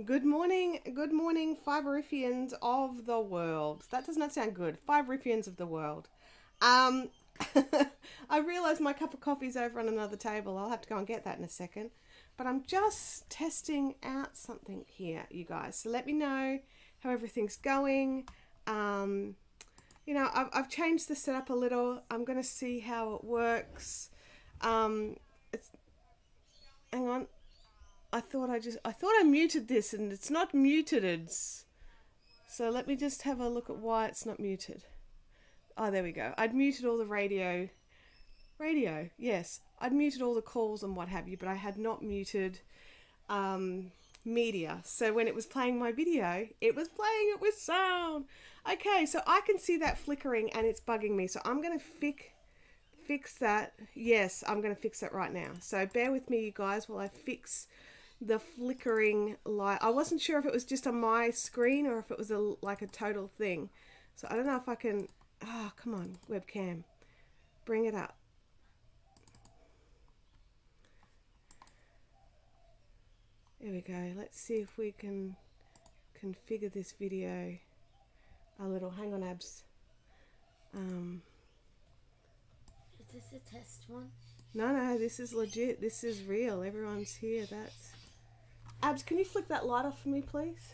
Good morning, Fiberifians of the world. That does not sound good. Fiberifians of the world. I realise my cup of coffee is over on another table. I'll have to go and get that in a second. But I'm just testing out something here, you guys. So let me know how everything's going. You know, I've changed the setup a little. I'm going to see how it works. Hang on. I thought I muted this and it's not muted. So let me just have a look at why it's not muted. Oh, there we go. I'd muted all the radio, yes. I'd muted all the calls and what have you, but I had not muted media. So when it was playing my video, it was playing it with sound. Okay, so I can see that flickering and it's bugging me. So I'm going to fix that. Yes, I'm going to fix that right now. So bear with me, you guys, while I fix the flickering light. I wasn't sure if it was just on my screen or if it was like a total thing. So I don't know if I can... Oh, come on, webcam. Bring it up. There we go. Let's see if we can configure this video a little. Hang on, Abs. Is this a test one? No, this is legit. This is real. Everyone's here. That's... Abs, can you flick that light off for me, please?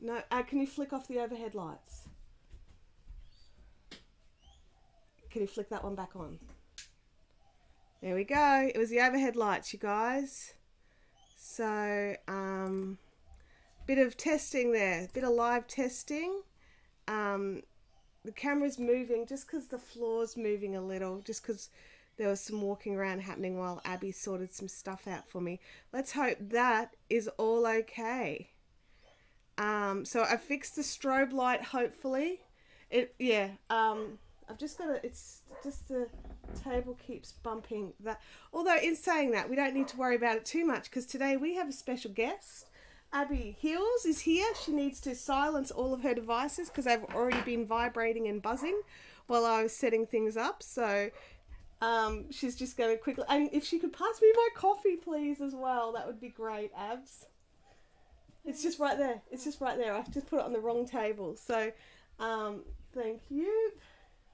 No, can you flick off the overhead lights? Can you flick that one back on? There we go. It was the overhead lights, you guys. So, bit of testing there. Bit of live testing. The camera's moving just because the floor's moving a little. Just because there was some walking around happening while Abby sorted some stuff out for me. Let's hope that is all okay. So I fixed the strobe light, hopefully. I've just got to, it's just the table keeps bumping that. Although in saying that, we don't need to worry about it too much because today we have a special guest. Abby Hills is here. She needs to silence all of her devices because they've already been vibrating and buzzing while I was setting things up. So she's just going to quickly, and if she could pass me my coffee please as well, that would be great, Abs. It's just right there. It's just right there. I've just put it on the wrong table. So thank you.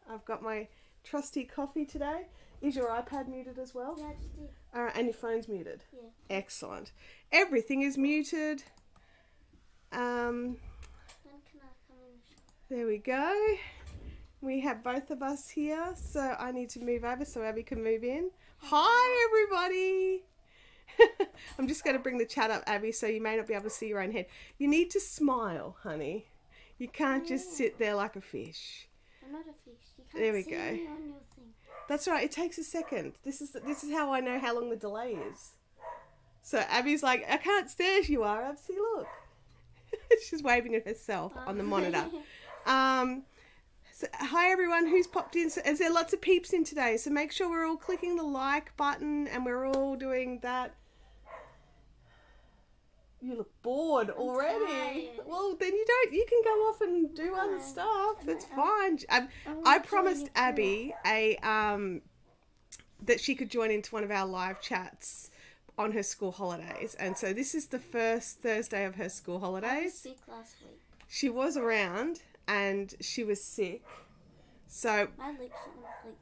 I've got my trusty coffee today. Is your iPad muted as well? Yeah, I just did. All right, and your phone's muted? Yeah. Excellent. Everything is muted. When can I come in the shop? There we go. We have both of us here, so I need to move over so Abby can move in. Hi, everybody. I'm just going to bring the chat up, Abby, so you may not be able to see your own head. You need to smile, honey. You can't just sit there like a fish. I'm not a fish. You can't There we see go. me on your thing. That's right. It takes a second. This is how I know how long the delay is. So Abby's like, I can't stare. You are, Abby. See, look. She's waving at herself on the monitor. So, hi everyone who's popped in. So, there lots of peeps in today, so make sure we're all clicking the like button and we're all doing that. You look bored already. Well, then you can go off and do other stuff. It's fine. I promised Abby that she could join into one of our live chats on her school holidays, and so this is the first Thursday of her school holidays. I was sick last week. She was around and she was sick. So My lips are like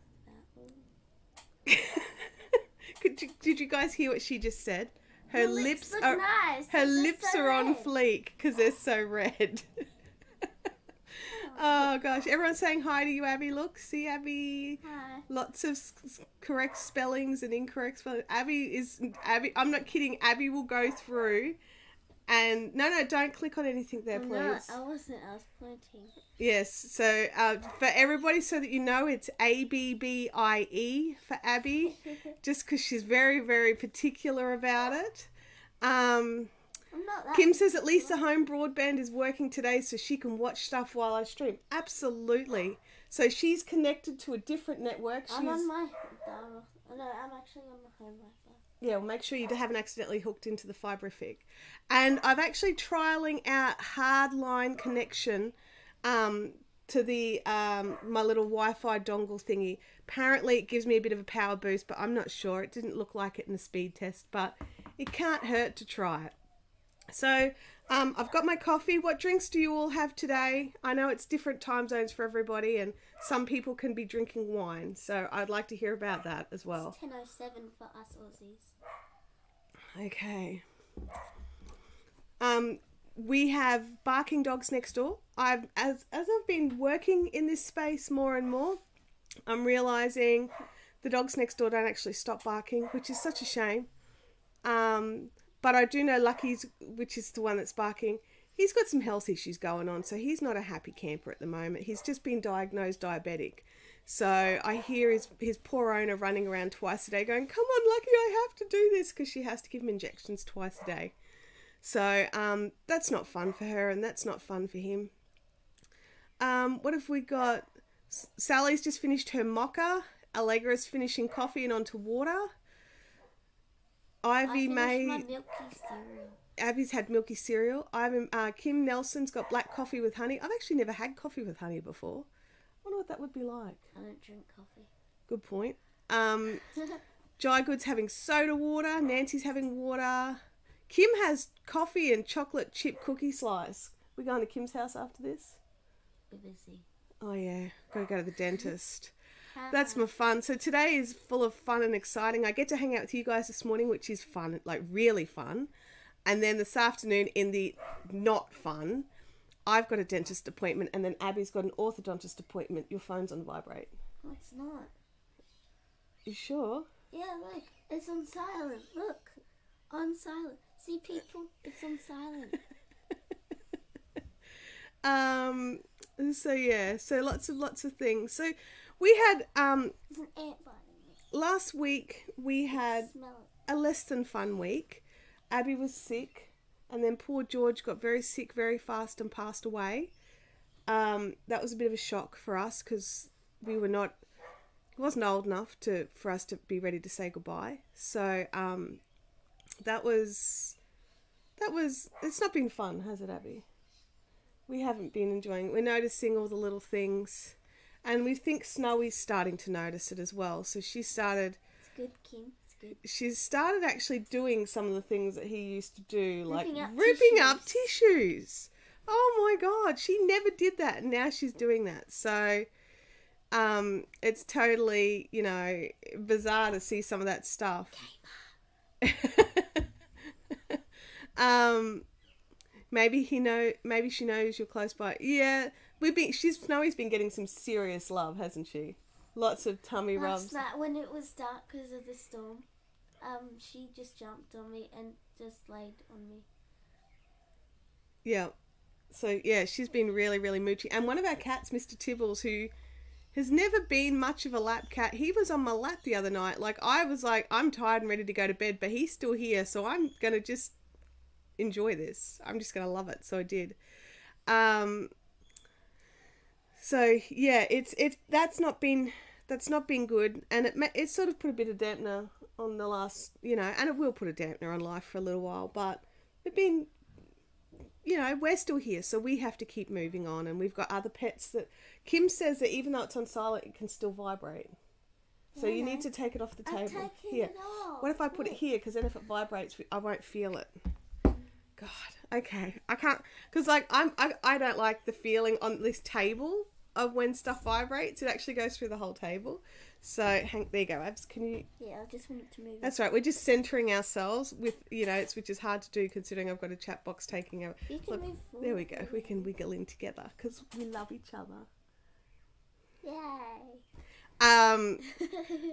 that. did you guys hear what she just said? Her lips look are nice. her They're lips so are on red. fleek because they're so red. Oh gosh, everyone's saying hi to you, Abby. Look, see Abby. Hi. Lots of correct spellings and incorrect spellings. Abby. I'm not kidding. Abby will go through, and no, don't click on anything there, please. No, I wasn't. I was pointing. Yes. So for everybody, so that you know, it's ABBIE for Abby, just because she's very, very particular about it. I'm not that. Kim says at least the home broadband is working today so she can watch stuff while I stream. Absolutely. So she's connected to a different network. I'm on my... No, I'm actually on my home Wi-Fi. Yeah, well, make sure you haven't accidentally hooked into the Fiberific. And I've actually trialling out hardline connection to the my little Wi-Fi dongle thingy. Apparently it gives me a bit of a power boost, but I'm not sure. It didn't look like it in the speed test, but It can't hurt to try it. So I've got my coffee. What drinks do you all have today? I know it's different time zones for everybody, and some people can be drinking wine. So I'd like to hear about that as well. It's 10:07 for us Aussies. Okay. We have barking dogs next door. As I've been working in this space more and more, I'm realizing the dogs next door don't actually stop barking, which is such a shame. But I do know Lucky's, which is the one that's barking, he's got some health issues going on, so he's not a happy camper at the moment. He's just been diagnosed diabetic. So I hear his poor owner running around twice a day going, "Come on, Lucky, I have to do this," because she has to give him injections twice a day. So that's not fun for her, and that's not fun for him. What have we got? Sally's just finished her mocha. Allegra's finishing coffee and onto water. Ivy made my milky cereal. Abby's had milky cereal. Kim Nelson's got black coffee with honey. I've actually never had coffee with honey before. I wonder what that would be like. I don't drink coffee. Good point. Jai Good's having soda water. Nancy's having water. Kim has coffee and chocolate chip cookie slice. We're going to Kim's house after this? We're busy. Oh yeah, gotta go to the dentist. That's my fun. So today is full of fun and exciting. I get to hang out with you guys this morning, which is fun, like really fun. And then this afternoon in the not fun, I've got a dentist appointment, and then Abby's got an orthodontist appointment. Your phone's on vibrate. No, it's not. You sure? Yeah, look. It's on silent. Look. On silent. See, people? It's on silent. So yeah, so lots of things. So we had There's an ant biting me. last week we had Smell a less than fun week. Abby was sick, and then poor George got very sick very fast and passed away. That was a bit of a shock for us because he wasn't old enough for us to be ready to say goodbye. So that was it's not been fun, has it, Abby? We haven't been enjoying it. We're noticing all the little things, and we think Snowy's starting to notice it as well. So she started. It's good, Kim. It's good. She started actually doing some of the things that he used to do, like Ripping ripping up tissues. Oh my God, she never did that, and now she's doing that. So it's totally, bizarre to see some of that stuff. Maybe she knows you're close by. Yeah, Snowy's been getting some serious love, hasn't she? Lots of tummy rubs. Last night when it was dark because of the storm, she just jumped on me and just laid on me. Yeah. So yeah, she's been really, really moochy. And one of our cats, Mr. Tibbles, who has never been much of a lap cat, he was on my lap the other night. Like, I was like, I'm tired and ready to go to bed, but he's still here, so I'm gonna just enjoy this. I'm just gonna love it. So I did. So yeah, that's not been good, and it sort of put a bit of dampener on the last, and it will put a dampener on life for a little while, but we've been, we're still here, so we have to keep moving on, and we've got other pets that Kim says that even though it's on silent, it can still vibrate. So you need to take it off the table. Here. It off. What if I put it here? Because then if it vibrates, I won't feel it. God, okay, I can't, because like I don't like the feeling on this table of when stuff vibrates. It actually goes through the whole table. So Hank, there you go, Abs. Can you? Yeah, I just want it to move. That's right. We're just centering ourselves with which is hard to do considering I've got a chat box taking over. You can move forward. There we go. We can wiggle in together because we love each other. Yay.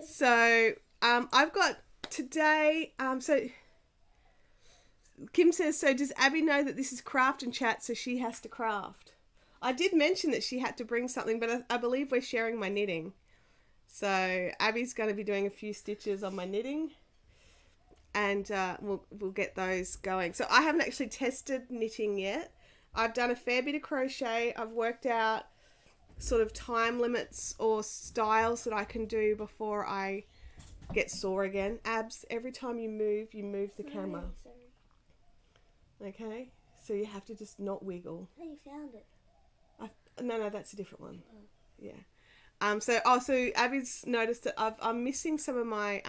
So I've got today. So. Kim says, so does Abby know that this is craft and chat, so she has to craft? I did mention that she had to bring something, but I believe we're sharing my knitting. So Abby's going to be doing a few stitches on my knitting, and we'll get those going. So I haven't actually tested knitting yet. I've done a fair bit of crochet. I've worked out sort of time limits or styles that I can do before I get sore again. Abs, every time you move the camera. Sorry. Okay, so you have to just not wiggle. Oh, you found it. No, that's a different one. Oh. Yeah. So Abby's noticed that I'm missing some of my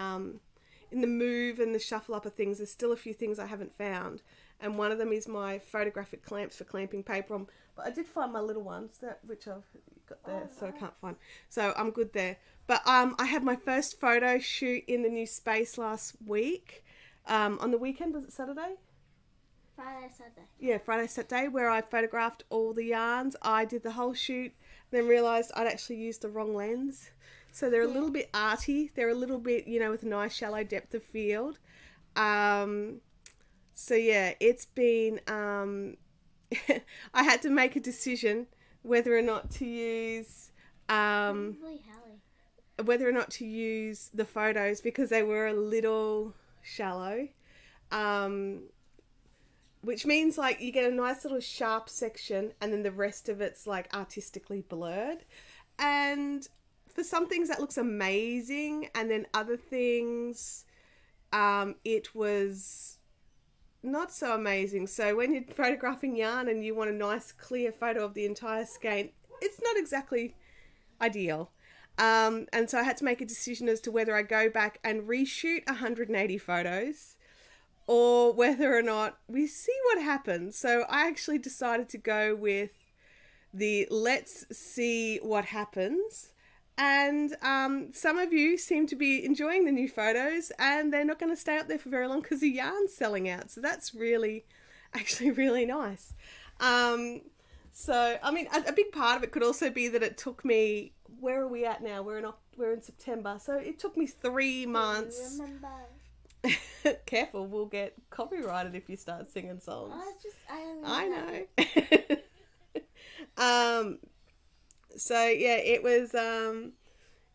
in the move and the shuffle up of things, there's still a few things I haven't found. And one of them is my photographic clamps for clamping paper on. But I did find my little ones, which I've got there, so I can't find. So I'm good there. But I had my first photo shoot in the new space last week. On the weekend, was it Saturday? Friday, Saturday. Yeah, Friday, Saturday, where I photographed all the yarns. I did the whole shoot, then realised I'd actually used the wrong lens. So they're a little bit arty. They're a little bit, you know, with a nice shallow depth of field. So yeah, it's been, I had to make a decision whether or not to use, whether or not to use the photos because they were a little shallow. Which means like you get a nice little sharp section and then the rest of it's like artistically blurred. And for some things that looks amazing, and then other things it was not so amazing. So when you're photographing yarn and you want a nice clear photo of the entire skein, it's not exactly ideal. And so I had to make a decision as to whether I go back and reshoot 180 photos or whether or not we see what happens. So I actually decided to go with the let's see what happens. And some of you seem to be enjoying the new photos and they're not going to stay up there for very long because the yarn's selling out. So that's actually really nice. So, I mean, a big part of it could also be that it took me, where are we at now? We're in September. So it took me 3 months. Remember. Careful, we'll get copyrighted if you start singing songs. I know. So yeah, it was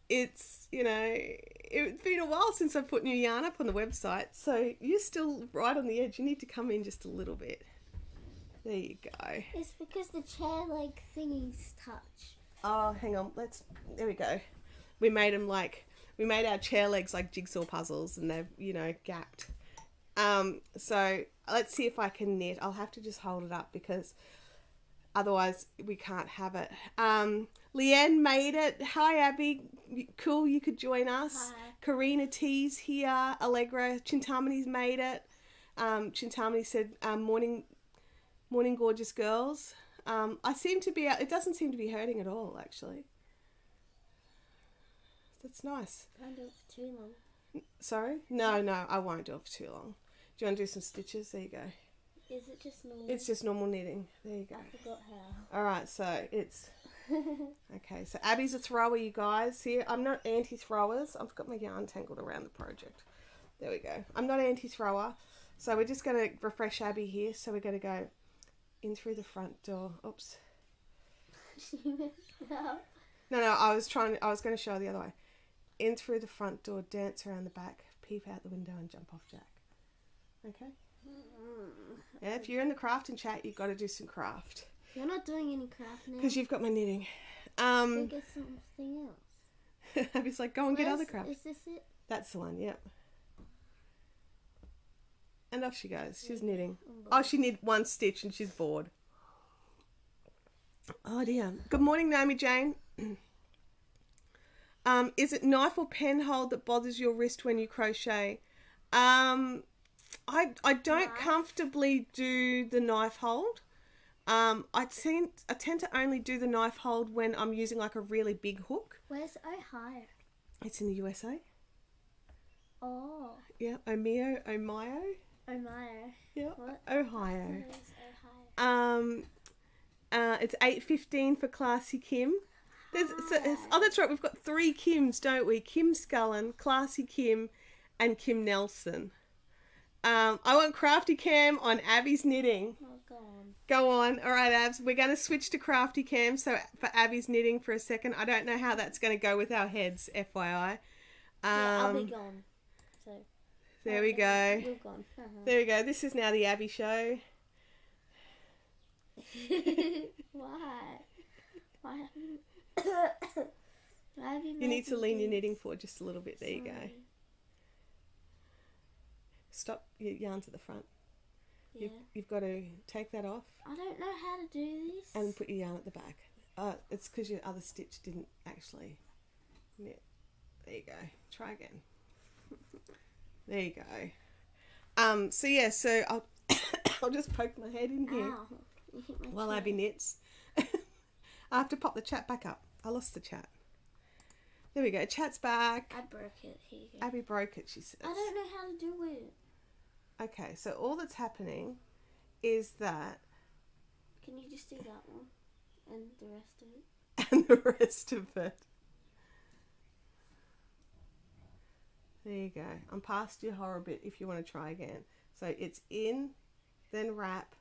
it's, you know, it's been a while since I've put new yarn up on the website, so you're still right on the edge. You need to come in just a little bit. There you go. It's because the chair leg thingies touch. Oh, hang on, there we go. We made our chair legs like jigsaw puzzles and they've, you know, gapped. So let's see if I can knit. I'll have to just hold it up because otherwise we can't have it. Leanne made it. Hi, Abby. Cool, you could join us. Hi. Karina T's here. Allegra. Chintamani's made it. Chintamani said, morning, gorgeous girls. It doesn't seem to be hurting at all, actually. That's nice. Can't do it for too long. Sorry? No, I won't do it for too long. Do you want to do some stitches? There you go. Is it just normal? It's just normal knitting. There you go. I forgot how. Alright, so it's... Okay, so Abby's a thrower, you guys. Here, I'm not anti-throwers. I've got my yarn tangled around the project. There we go. I'm not anti-thrower. So we're just going to refresh Abby here. So we're going to go in through the front door. Oops. No, I was going to show the other way. In through the front door, dance around the back, peep out the window and jump off Jack. Okay? Yeah, if you're in the craft and chat, you've got to do some craft. You're not doing any craft now. Because you've got my knitting. Go get something else. Abby's like, go and get other craft. Is this it? That's the one, yep. And off she goes. She's knitting. Oh, she knit one stitch and she's bored. Oh dear. Good morning, Naomi Jane. Is it knife or pen hold that bothers your wrist when you crochet? I don't comfortably do the knife hold. I tend to only do the knife hold when I'm using like a really big hook. Where's Ohio? It's in the USA. Oh. Yeah, Ohio. Yeah, What? Ohio. Ohio. It's 8:15 for Classy Kim. That's right. We've got 3 Kims, don't we? Kim Scullen, Classy Kim, and Kim Nelson. I want Crafty Cam on Abby's knitting. Oh, go on. Go on. All right, Abs. We're going to switch to Crafty Cam. So for Abby's knitting for a second, I don't know how that's going to go with our heads, FYI. Yeah, I'll be gone. So. There we go. You're gone. There we go. This is now the Abby show. Why? Why have you You need to lean your knitting forward just a little bit. There you go. Stop your yarns at the front. Yeah. You've got to take that off. I don't know how to do this. And put your yarn at the back. It's because your other stitch didn't actually knit. There you go. Try again. There you go. So yeah, so I'll I'll just poke my head in here Ow. You hit my while chin. Abby knits. I have to pop the chat back up. I lost the chat. There we go. Chat's back. I broke it. Here you go. Abby broke it, she says. I don't know how to do it. Okay, so all that's happening is that... Can you just do that one? And the rest of it? And the rest of it. There you go. I'm past your horror bit if you want to try again. So it's in, then wrap,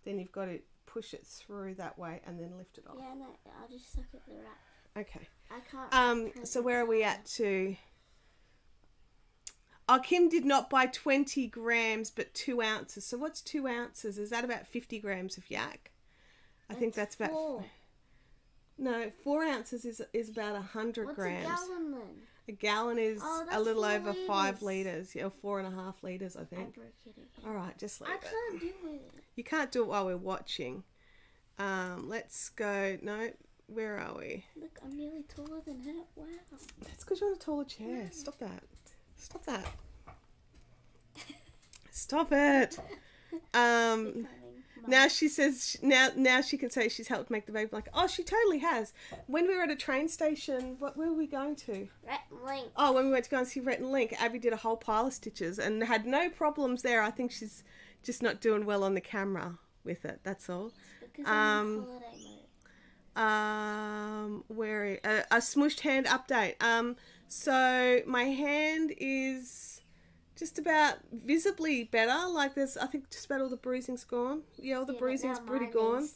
then you've got to push it through that way and then lift it off. Yeah, no, I'll just suck at the wrap. Okay. I can't. So where are we at to... Oh, Kim did not buy 20 grams, but 2 ounces. So what's 2 ounces? Is that about 50 grams of yak? I think that's about... 4. No, 4 ounces is about 100 What's grams. a gallon then? A gallon is a that's little 4 over 5 litres. litres. Yeah, 4.5 litres, I I think. broke it again. All right, just leave I it. can't do it. You can't do it while we're watching. Let's go... No, where are we? Look, I'm nearly taller than her. Wow. That's because you're on a taller chair. Stop that. Stop that. Stop it. Now she says now she can say she's helped make the baby blanket. Oh, she totally has. When we were at a train station, where were we going to? Rhett and Link. Oh, when we went to go and see Rhett and Link, Abby did a whole pile of stitches and had no problems there. I think she's just not doing well on the camera with it. That's all. Because I'm in holiday mode. A smooshed hand update. So my hand is just about visibly better. Like I think just about all the bruising's gone. Yeah, all the bruising's pretty gone.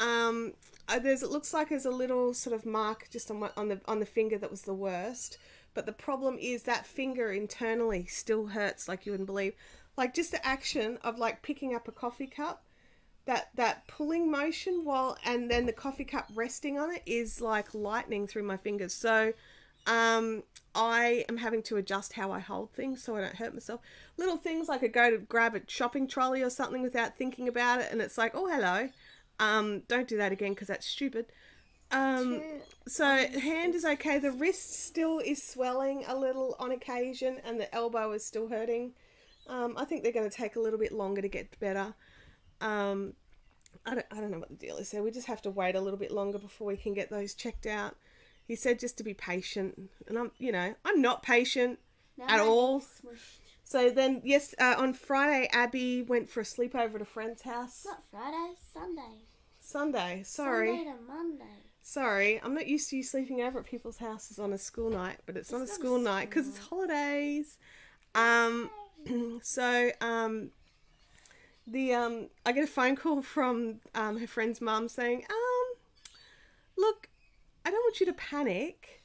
It looks like there's a little sort of mark just on the finger that was the worst. But the problem is that finger internally still hurts like you wouldn't believe. Like just the action of like picking up a coffee cup, that pulling motion and then the coffee cup resting on it is like lightning through my fingers. So I am having to adjust how I hold things so I don't hurt myself. Little things like I go to grab a shopping trolley or something without thinking about it and it's like, oh, hello. Don't do that again because that's stupid. So hand is okay. The wrist still is swelling a little on occasion and the elbow is still hurting. I think they're going to take a little bit longer to get better. I don't know what the deal is there. We just have to wait a little bit longer before we can get those checked out. He said just to be patient, and I'm not patient at all. So then, yes, on Friday, Abby went for a sleepover at a friend's house. Not Friday, Sunday. Sunday, sorry. Sunday to Monday. Sorry, I'm not used to you sleeping over at people's houses on a school night, but it's not a school night because it's holidays. I get a phone call from her friend's mum saying, look, I don't want you to panic,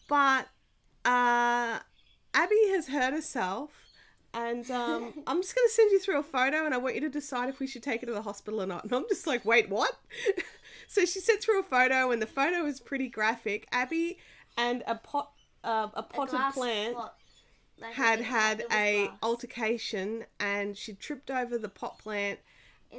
but Abby has hurt herself and I'm just going to send you through a photo and I want you to decide if we should take her to the hospital or not. And I'm just like, wait, what? So she sent through a photo and the photo was pretty graphic. Abby and a potted plant had a altercation and she tripped over the pot plant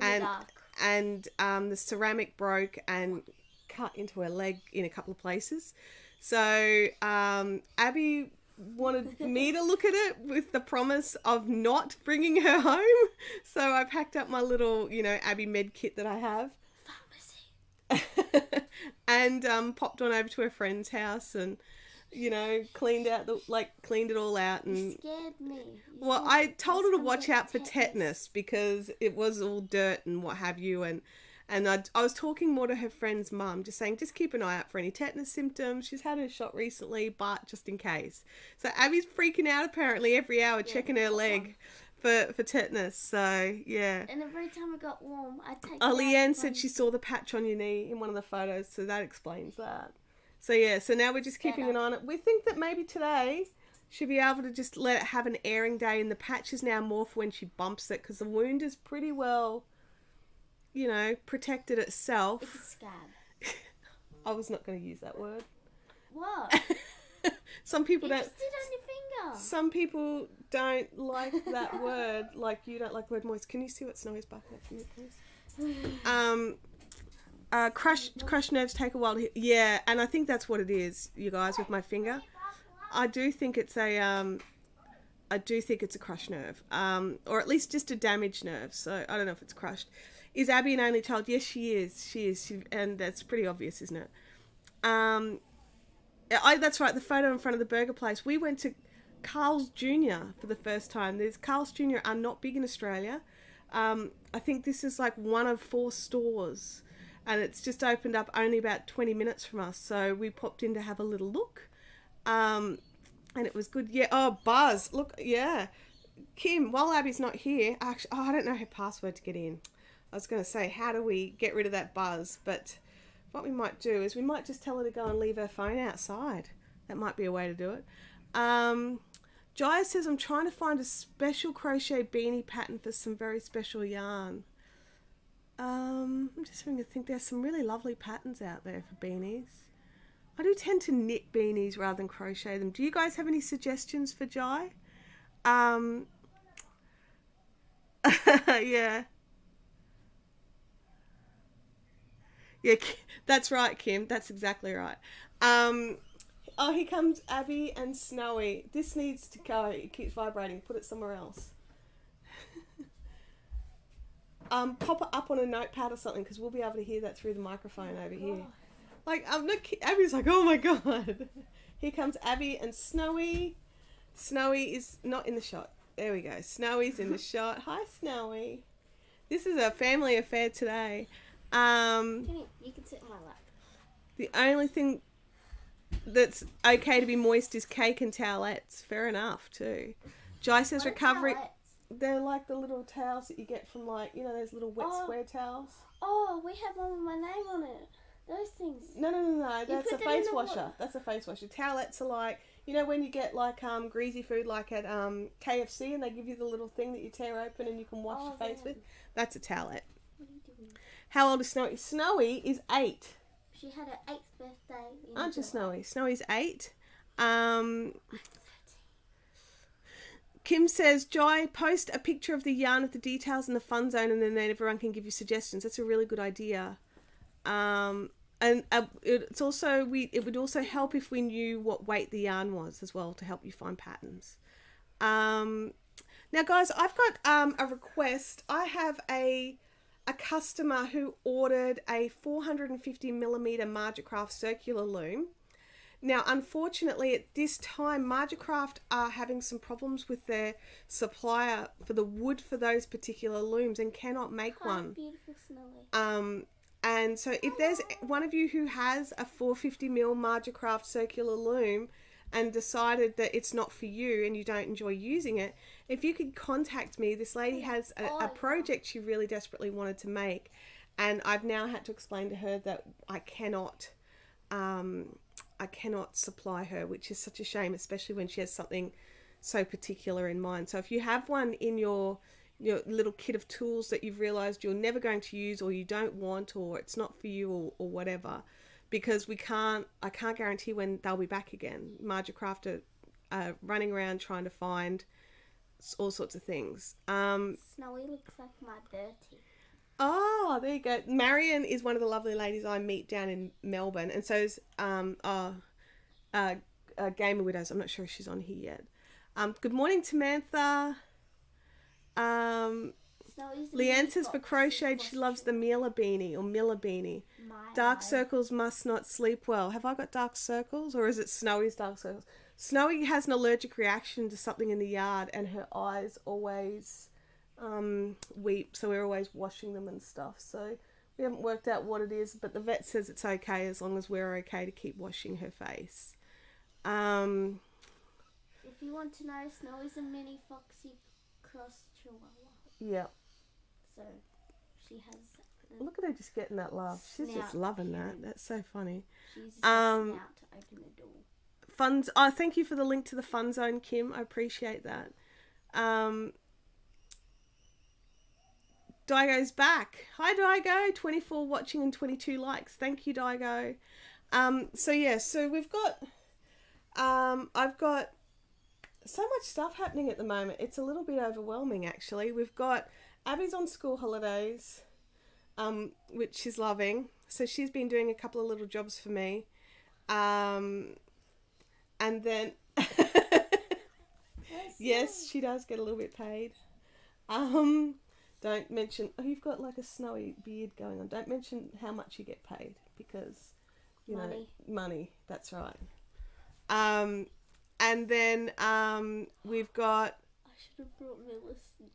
and the ceramic broke and cut into her leg in a couple of places. So Abby wanted me to look at it with the promise of not bringing her home. So I packed up my little, Abby med kit that I have. Pharmacy. And popped on over to her friend's house and, cleaned it all out. And you scared me. Well, I told her to watch out for tetanus because it was all dirt and what have you. And I was talking more to her friend's mum, just saying, just keep an eye out for any tetanus symptoms. She's had her shot recently, but just in case. So Abby's freaking out apparently every hour, checking her leg for tetanus. So, yeah. And every time it got warm, I'd take Leanne said she saw the patch on your knee in one of the photos, so that explains that. So, yeah, so now we're just keeping an eye on it. We think that maybe today she'll be able to just let it have an airing day, and the patch is now more for when she bumps it, because the wound is pretty well... protected itself. It's a scab. I was not going to use that word. What? Some people you don't. Just did on your finger. Some people don't like that word, like you don't like the word moist. Can you see what Snow is backing up for me, please? Crush nerves take a while to hit. Yeah, and I think that's what it is, you guys, with my finger. I do think it's a I do think it's a crushed nerve, or at least just a damaged nerve. So I don't know if it's crushed. Is Abby an only child? Yes, she is. And that's pretty obvious, isn't it? That's right. The photo in front of the burger place. We went to Carl's Jr. for the first time. Carl's Jr. are not big in Australia. I think this is like one of 4 stores, and it's just opened up only about 20 minutes from us. So we popped in to have a little look. And it was good. Yeah. Oh, Buzz. Look. Yeah. Kim, while Abby's not here, actually, I don't know her password to get in. I was going to say, how do we get rid of that Buzz? But what we might do is we might just tell her to go and leave her phone outside. That might be a way to do it. Jaya says, I'm trying to find a special crochet beanie pattern for some very special yarn. I'm just having to think. There's some really lovely patterns out there for beanies. I do tend to knit beanies rather than crochet them. Do you guys have any suggestions for Jai? Yeah. Yeah, that's right, Kim. That's exactly right. Oh, here comes Abby and Snowy. This needs to go. It keeps vibrating. Put it somewhere else. Pop it up on a notepad or something, because we'll be able to hear that through the microphone over here. Like, Abby's like, oh my god. Here comes Abby and Snowy. Snowy is not in the shot. There we go. Snowy's in the shot. Hi, Snowy. This is a family affair today. You can sit on my lap. The only thing that's okay to be moist is cake and towelettes. Fair enough, too. Jai says recovery. Towelettes? They're like the little towels that you get from, like, you know, those little wet square towels. Oh, we have one with my name on it. Those things. No. That's a face washer. That's a face washer. Towelettes are like, you know, when you get like greasy food like at KFC, and they give you the little thing that you tear open and you can wash your face with. That's a towelette. What are you doing? How old is Snowy? Snowy is 8. She had her 8th birthday. Aren't you, Snowy? Snowy's 8. Kim says, Jai, post a picture of the yarn with the details in the fun zone, and then everyone can give you suggestions. That's a really good idea. And it's also it would also help if we knew what weight the yarn was as well, to help you find patterns. Now, guys, I've got a request. I have a customer who ordered a 450mm Margicraft circular loom. Now, unfortunately, at this time, Margicraft are having some problems with their supplier for the wood for those particular looms and cannot make one. Beautiful Snowy. And so if there's one of you who has a 450mm Margicraft circular loom and decided that it's not for you and you don't enjoy using it, if you could contact me. This lady has a project she really desperately wanted to make, and I've now had to explain to her that I cannot supply her, which is such a shame, especially when she has something so particular in mind. So if you have one in your little kit of tools that you've realized you're never going to use, or you don't want, or it's not for you, or whatever, because I can't guarantee when they'll be back again. Margicraft are running around trying to find all sorts of things. Snowy looks like my Bertie. Oh, there you go. Marion is one of the lovely ladies I meet down in Melbourne, and so is Gamer Widows. I'm not sure if she's on here yet. Good morning, Samantha. Leanne says for crocheted she loves the Mila beanie or Miller beanie. Dark circles must not sleep well. Have I got dark circles, or is it Snowy's dark circles? Snowy has an allergic reaction to something in the yard, and her eyes always weep, so we're always washing them and stuff. So we haven't worked out what it is, but the vet says it's okay as long as we're okay to keep washing her face. If you want to know, Snowy's a mini foxy cross chihuahua. Yeah. So she has. Look at her just getting that laugh. She's just loving that. That's so funny. She's just snout to open the door. Funds. Oh, thank you for the link to the fun zone, Kim. I appreciate that. Daigo's back. Hi, Daigo. 24 watching and 22 likes. Thank you, Daigo. So yeah, so we've got. I've got so much stuff happening at the moment. It's a little bit overwhelming, actually. We've got Abby's on school holidays, which she's loving. So she's been doing a couple of little jobs for me. And then... Yes, she does get a little bit paid. Don't mention... Oh, you've got like a snowy beard going on. Don't mention how much you get paid because, you know, money. That's right. And then we've got... I should have brought Millicent.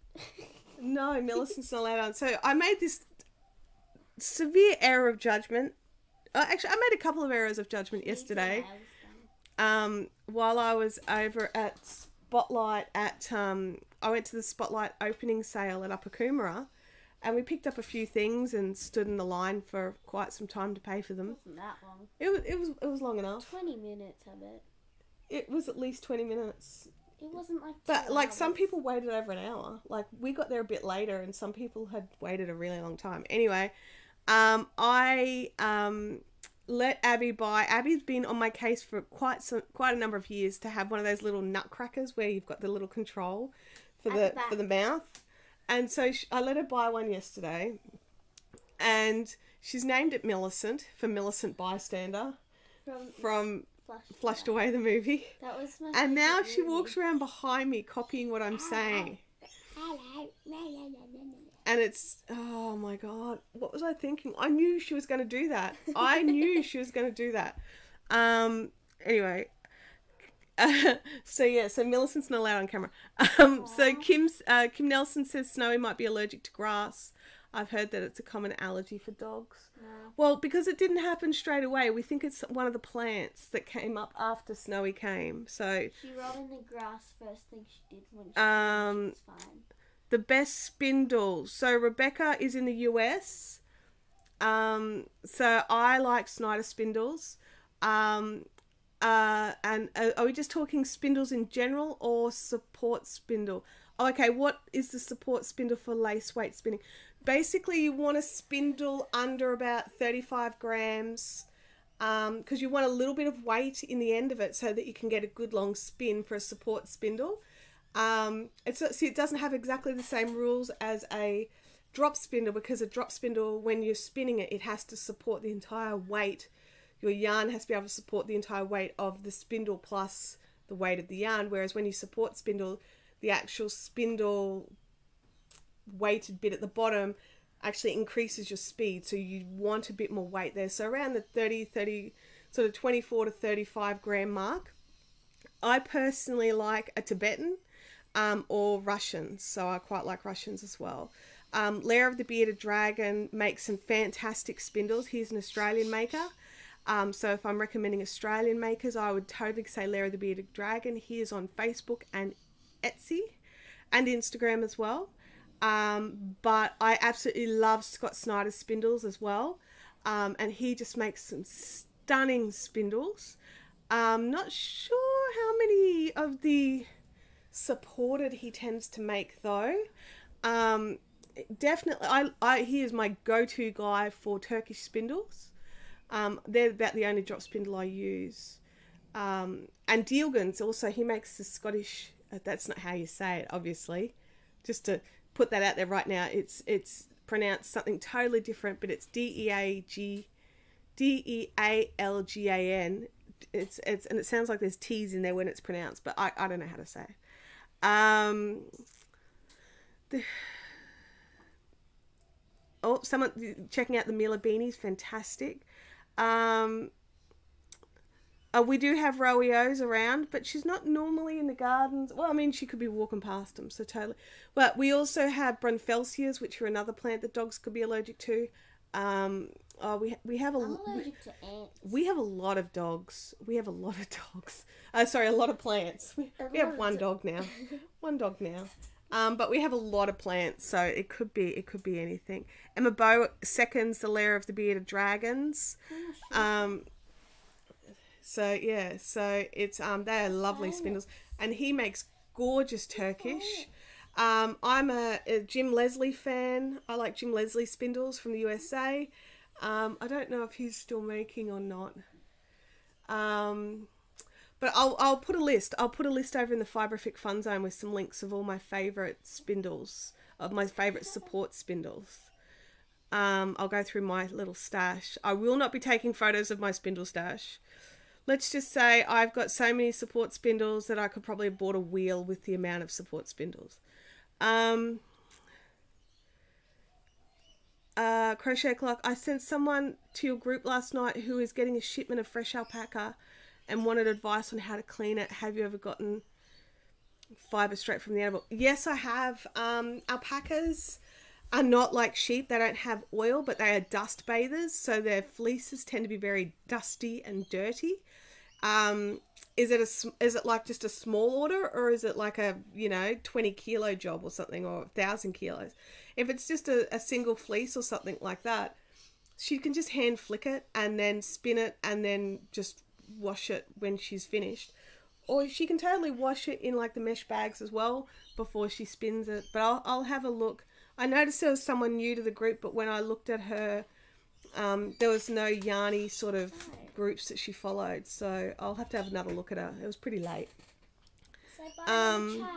No, Millicent's not allowed on. So I made this severe error of judgment. Actually, I made a couple of errors of judgment yesterday. While I was over at Spotlight I went to the Spotlight opening sale at Upper Coomera, and we picked up a few things and stood in the line for quite some time to pay for them. It wasn't that long. It was long enough. 20 minutes, I bet. It was at least 20 minutes. It wasn't like 2 But like hours. some people waited over an hour. Like we got there a bit later, and some people had waited a really long time. Anyway, I let Abby buy. Abby's been on my case for quite a number of years to have one of those little nutcrackers where you've got the little control for the mouth, and so I let her buy one yesterday, and she's named it Millicent for Millicent Bystander from Flushed Away the movie. That was my and now favorite she movie. walks around behind me copying what I'm saying. Hello. And it's, oh my God, what was I thinking? I knew she was going to do that. Anyway, so Millicent's not allowed on camera. So Kim Nelson says Snowy might be allergic to grass. I've heard that it's a common allergy for dogs. No. Well, because it didn't happen straight away, we think it's one of the plants that came up after Snowy came. So She rolled in the grass first thing she did when she was fine. the best spindles. So Rebecca is in the US. So I like Snyder spindles. And are we just talking spindles in general or support spindle? Oh, okay, what is the support spindle for lace weight spinning? Basically, you want a spindle under about 35 grams because you want a little bit of weight in the end of it so that you can get a good long spin for a support spindle. It doesn't have exactly the same rules as a drop spindle, because a drop spindle, when you're spinning it, it has to support the entire weight. Your yarn has to be able to support the entire weight of the spindle plus the weight of the yarn, whereas when you support spindle, the actual spindle weighted bit at the bottom actually increases your speed, so you want a bit more weight there. So around the 30 sort of 24 to 35 gram mark. I personally like a Tibetan or Russians, so I quite like Russians as well. Lair of the Bearded Dragon makes some fantastic spindles. He's an Australian maker. So if I'm recommending Australian makers, I would totally say Lair of the Bearded Dragon. He is on Facebook and Etsy and Instagram as well. But I absolutely love Scott Snyder's spindles as well. And he just makes some stunning spindles. Not sure how many of the supported he tends to make though. Definitely, he is my go-to guy for Turkish spindles. They're about the only drop spindle I use. And Dielgan's also, he makes the Scottish, that's not how you say it, obviously. Just to put that out there right now, it's pronounced something totally different, but it's Dealgan. And it sounds like there's T's in there when it's pronounced, but I don't know how to say it. Someone checking out the Mila beanies, fantastic. We do have Roeos around, but she's not normally in the gardens. Well, I mean, she could be walking past them, so totally. But we also have Brunfelsias, which are another plant that dogs could be allergic to. We have I'm allergic to ants. We have a lot of dogs. A lot of plants. We have one dog now. But we have a lot of plants, so it could be anything. Emma Bow seconds the Lair of the Bearded Dragons. So it's they are lovely spindles, and he makes gorgeous Turkish. I'm a Jim Leslie fan. I like Jim Leslie spindles from the USA. I don't know if he's still making or not. But I'll put a list. I'll put a list over in the Fibrific Fun Zone with some links of all my favourite spindles, of my favourite support spindles. I'll go through my little stash. I will not be taking photos of my spindle stash. let's just say I've got so many support spindles that I could probably have bought a wheel with the amount of support spindles. Crochet clock. I sent someone to your group last night who is getting a shipment of fresh alpaca and wanted advice on how to clean it. Have you ever gotten fibre straight from the animal? Yes, I have. Alpacas are not like sheep. They don't have oil, but they are dust bathers, so their fleeces tend to be very dusty and dirty. Is it like just a small order, or is it like a 20 kilo job or something, or 1,000 kilos? If it's just a single fleece or something like that, she can just hand flick it and then spin it and then just wash it when she's finished. Or she can totally wash it in like the mesh bags as well before she spins it. But I'll have a look. I noticed there was someone new to the group, but when I looked at her, there was no yarny sort of groups that she followed. So I'll have to have another look at her. It was pretty late. Say bye to the chat.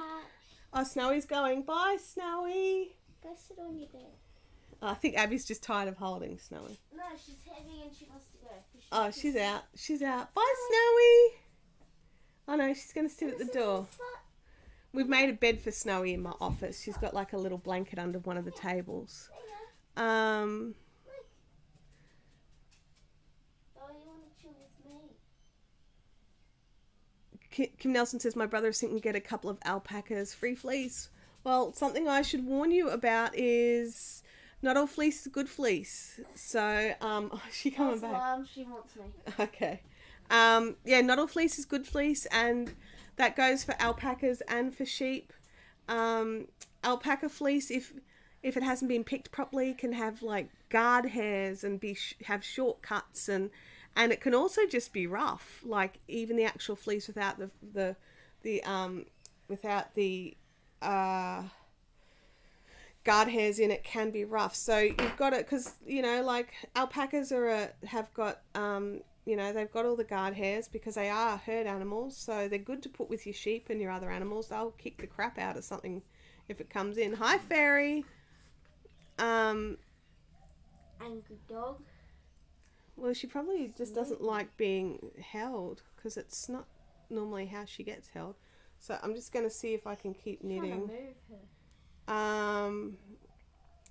Oh, Snowy's going. Bye, Snowy. Go sit on your bed. I think Abby's just tired of holding Snowy. No, she's heavy and she wants to go. Oh, she's out. She's out. Bye, Snowy. Oh no, she's going to sit at the door. We've made a bed for Snowy in my office. She's got like a little blanket under one of the tables. Oh, you want to chill with me? Kim Nelson says, my brother is thinking get a couple of alpacas, free fleece. Well, something I should warn you about is not all fleece is good fleece. So, she coming back. Mom, she wants me. Okay. Yeah, not all fleece is good fleece, and that goes for alpacas and for sheep. Alpaca fleece, if it hasn't been picked properly, can have like guard hairs and have short cuts, and it can also just be rough. Like even the actual fleece without the guard hairs in it can be rough. So you've got it because like alpacas have got they've got all the guard hairs because they are herd animals, so they're good to put with your sheep and your other animals. They'll kick the crap out of something if it comes in. Hi, Fairy. Angry dog. Well, she probably just doesn't like being held because it's not normally how she gets held. So I'm just going to see if I can keep knitting.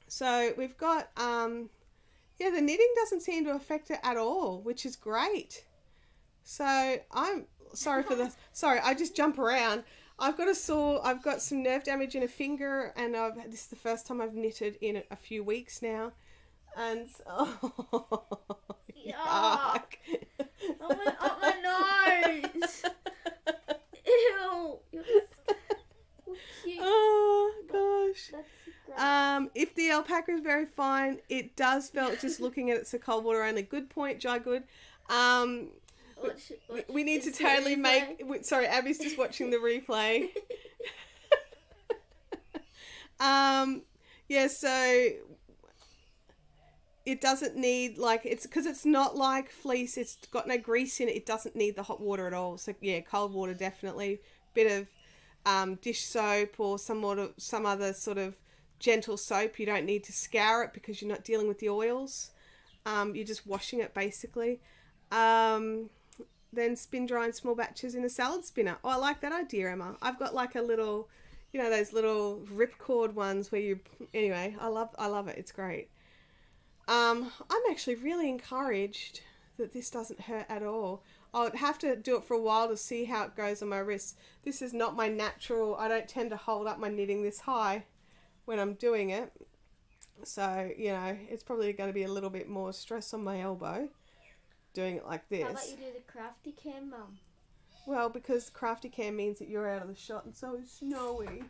So we've got yeah, the knitting doesn't seem to affect it at all, which is great. So I'm sorry for the I just jump around. I've got some nerve damage in a finger, and this is the first time I've knitted in a few weeks now. And yuck. Up my nose. Ew. You're so cute. Oh gosh. That's if the alpaca is very fine, it does felt just looking at it, so cold water only. Good point, Jai Good. We need to totally make. Sorry, Abby's just watching the replay. Yeah, so it doesn't need because it's not like fleece. It's got no grease in it. It doesn't need the hot water at all. So yeah, cold water definitely. Bit of dish soap or some other sort of gentle soap. You don't need to scour it because you're not dealing with the oils. You're just washing it basically. Then spin dry in small batches in a salad spinner. Oh, I like that idea, Emma. I've got like a little, those little ripcord ones where anyway, I love it. It's great. I'm actually really encouraged that this doesn't hurt at all. I'll have to do it for a while to see how it goes on my wrists. This is not my natural. I don't tend to hold up my knitting this high when I'm doing it. So, it's probably going to be a little bit more stress on my elbow doing it like this. How about you do the crafty cam, Mum? Well, because crafty cam means that you're out of the shot and so is Snowy.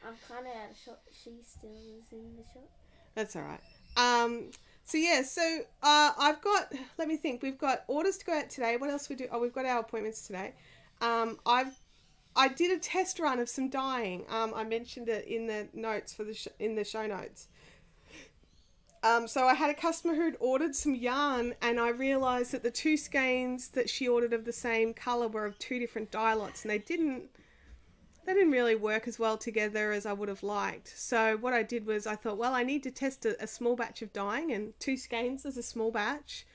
I'm kind of out of shot. She still is in the shot. That's all right. I've got, let me think, we've got orders to go out today. What else we do? Oh, we've got our appointments today. I did a test run of some dyeing. I mentioned it in the notes in the show notes. So I had a customer who'd ordered some yarn, and I realised that the two skeins that she ordered of the same colour were of two different dye lots, and they didn't really work as well together as I would have liked. So what I did was I thought, well, I need to test a small batch of dyeing, and 2 skeins is a small batch.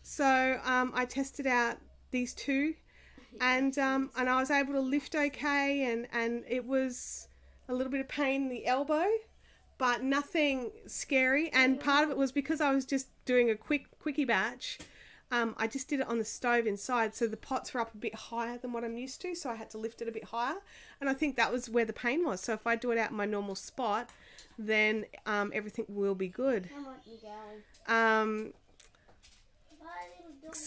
So I tested out these two, and I was able to lift okay, and it was a little bit of pain in the elbow, but nothing scary. And part of it was because I was just doing a quickie batch. I just did it on the stove inside, so the pots were up a bit higher than what I'm used to, so I had to lift it a bit higher, and I think that was where the pain was. So if I do it out in my normal spot, then everything will be good. How much you going?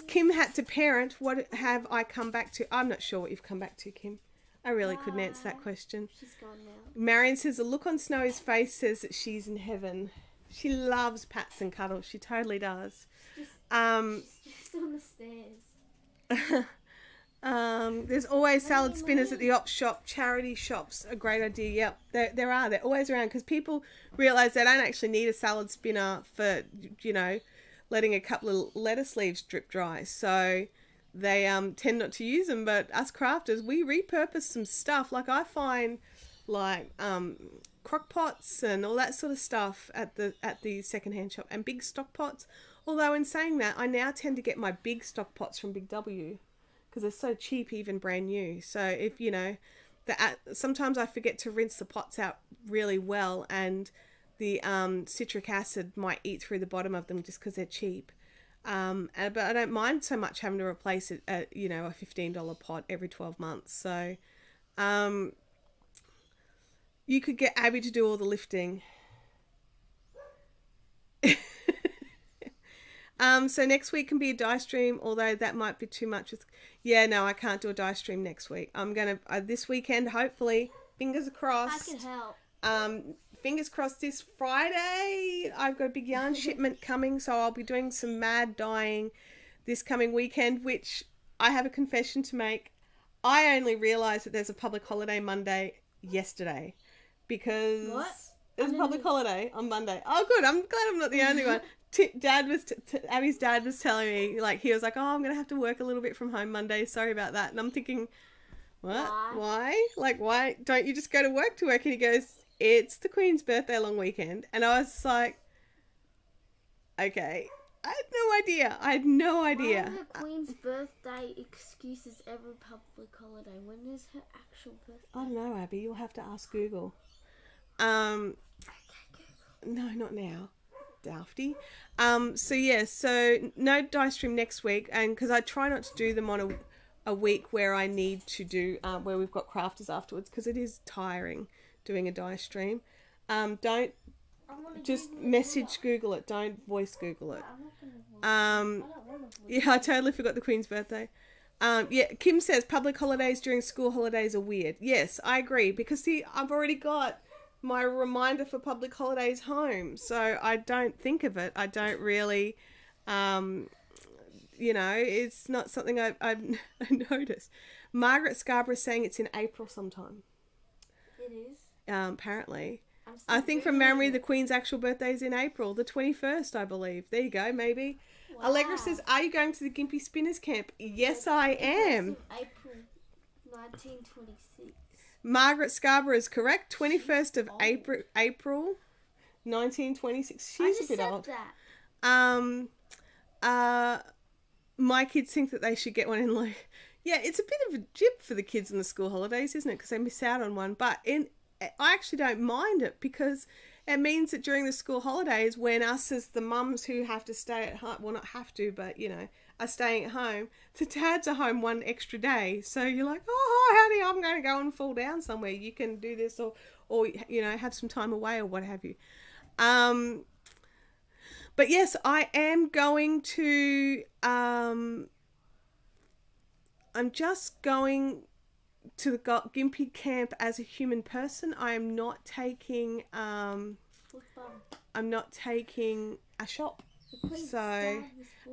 Kim had to parent. What have I come back to? I'm not sure what you've come back to, Kim. I really couldn't answer that question. She's gone now. Marion says the look on Snowy's face says that she's in heaven. She loves pats and cuddles. She totally does. She's just on the stairs. There's always salad spinners at the op shop. Charity shops, a great idea. Yep, there are. They're always around because people realise they don't actually need a salad spinner for, you know, letting a couple of lettuce leaves drip dry. So they tend not to use them. But us crafters, we repurpose some stuff. Like I find like crock pots and all that sort of stuff at the secondhand shop, and big stock pots. Although in saying that, I now tend to get my big stock pots from Big W because they're so cheap, even brand new. So if you know, sometimes I forget to rinse the pots out really well, and the citric acid might eat through the bottom of them just because they're cheap. But I don't mind so much having to replace it at, you know, a $15 pot every 12 months. So you could get Abby to do all the lifting. So next week can be a die stream, although that might be too much. Yeah, no, I can't do a die stream next week. I'm going to, this weekend, hopefully, fingers crossed. I can help. Fingers crossed this Friday. I've got a big yarn shipment coming, so I'll be doing some mad dyeing this coming weekend, which I have a confession to make. I only realised that there's a public holiday Monday yesterday because there's a public holiday on Monday. Oh, good. I'm glad I'm not the only one. Abby's dad was telling me, like, he was like, oh, I'm going to have to work a little bit from home Monday. Sorry about that. And I'm thinking, what? Why? Like, why don't you just go to work? And he goes, it's the Queen's birthday long weekend. And I was like, okay. I had no idea. Why are the Queen's birthday excuses every public holiday? When is her actual birthday? I don't know, Abby. You'll have to ask Google. No, not now. Dafty. So no die stream next week, and because I try not to do them on a week where I need to do where we've got crafters afterwards, because it is tiring doing a die stream. Don't just message Google it. Don't voice Google it. Yeah, I totally forgot the Queen's birthday. Yeah, Kim says public holidays during school holidays are weird. Yes, I agree, because see, I've already got my reminder for public holidays home, so I don't think of it. I don't really, you know, it's not something I noticed. Margaret Scarborough is saying it's in April sometime. It is? Apparently. I think from memory the Queen's actual birthday is in April, the 21st, I believe. There you go, maybe. Wow. Allegra says, are you going to the Gympie Spinners Camp? Yes, I am. April 1926. Margaret Scarborough is correct. 21st of April 1926. She's a bit old. That. My kids think that they should get one in like... Yeah, it's a bit of a jib for the kids in the school holidays, isn't it? Because they miss out on one. But I actually don't mind it, because it means that during the school holidays, when us as the mums who have to stay at home, well, not have to, but, you know, are staying at home, the dads are home one extra day. So you're like, oh, honey, I'm going to go and fall down somewhere. You can do this or you know, have some time away or what have you. But yes, I am going to... I'm just going to the Gympie camp as a human person. I am not taking I'm not taking a shop. So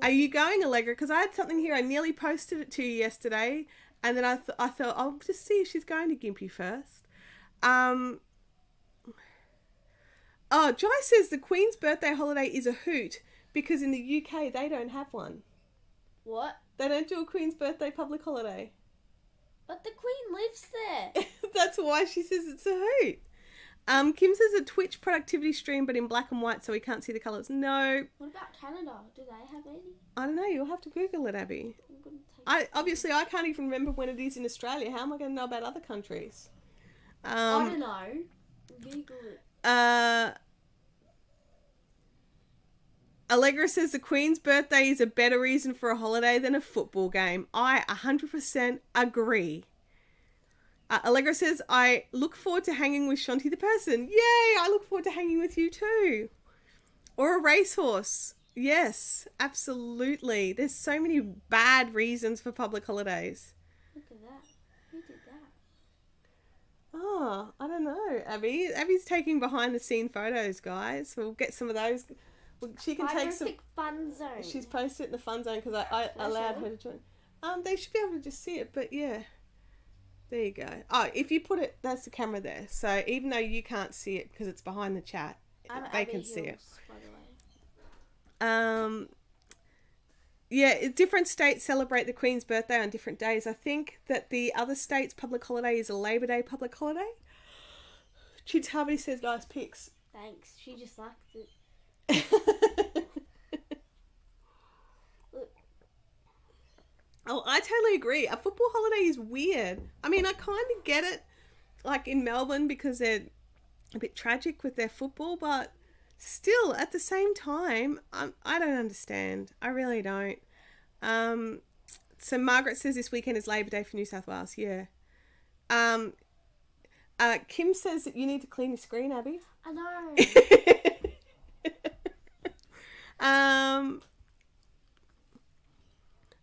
are you going, Allegra? Because I had something here. I nearly posted it to you yesterday, and then I thought I'll just see if she's going to Gympie first. Oh, Joy says the Queen's birthday holiday is a hoot because in the UK they don't have one. What? They don't do a Queen's birthday public holiday. But the Queen lives there. That's why she says it's a hoot. Kim says a Twitch productivity stream, but in black and white, so we can't see the colours. No. What about Canada? Do they have any? I don't know. You'll have to Google it, Abby. Obviously I can't even remember when it is in Australia. How am I going to know about other countries? I don't know. Google it. Allegra says the Queen's birthday is a better reason for a holiday than a football game. I 100% agree. Allegra says, I look forward to hanging with Shanti the person. Yay! I look forward to hanging with you too. Or a racehorse. Yes, absolutely. There's so many bad reasons for public holidays. Look at that. Who did that? Oh, I don't know, Abby. Abby's taking behind the scene photos, guys. We'll get some of those. She can take some. Fun zone. She's posted it in the fun zone because I allowed her to join. They should be able to just see it, but yeah. There you go. Oh, if you put it, that's the camera there. So even though you can't see it because it's behind the chat, they can see it. By the way. Yeah, different states celebrate the Queen's birthday on different days. I think that the other states' public holiday is a Labor Day public holiday. Chids Harvey says nice pics. Thanks. She just liked it. Oh, I totally agree. A football holiday is weird. I mean, I kind of get it, like in Melbourne, because they're a bit tragic with their football, but still, at the same time, I don't understand. I really don't. So Margaret says this weekend is Labor Day for New South Wales. Yeah. Kim says that you need to clean your screen, Abby. I know.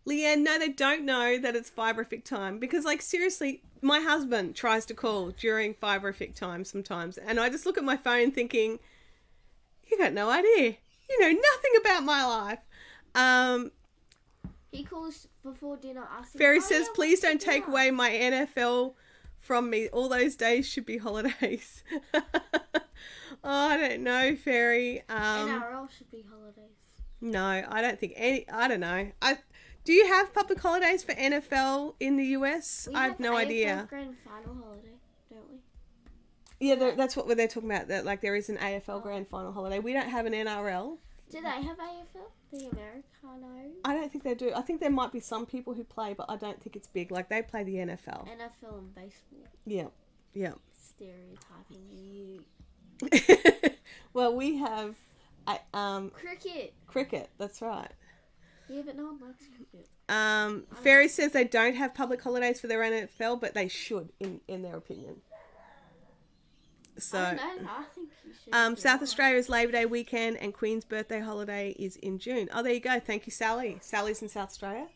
Leanne, no, they don't know that it's fiberific time because, like, seriously, my husband tries to call during fiberific time sometimes, and I just look at my phone thinking, you got no idea. You know nothing about my life. He calls before dinner asking. Ferry says, please don't take away my NFL from me. All those days should be holidays. Oh, I don't know, Ferry. NRL should be holidays. No, I don't think any. I don't know. Do you have public holidays for NFL in the US? I have no idea. Grand final holiday, don't we? Yeah, that's what they're talking about. That like there is an AFL Grand Final holiday. We don't have an NRL. Do they have AFL? The Americano? I don't think they do. I think there might be some people who play, but I don't think it's big. Like they play the NFL. NFL and baseball. Yeah, yeah. Stereotyping you. Well, we have cricket. Cricket, that's right. Yeah, but no one likes cricket. Ferry says they don't have public holidays for their NFL, but they should, in their opinion. So, I think you should. South Australia's Labor Day weekend and Queen's birthday holiday is in June. Oh, there you go. Thank you, Sally. Sally's in South Australia.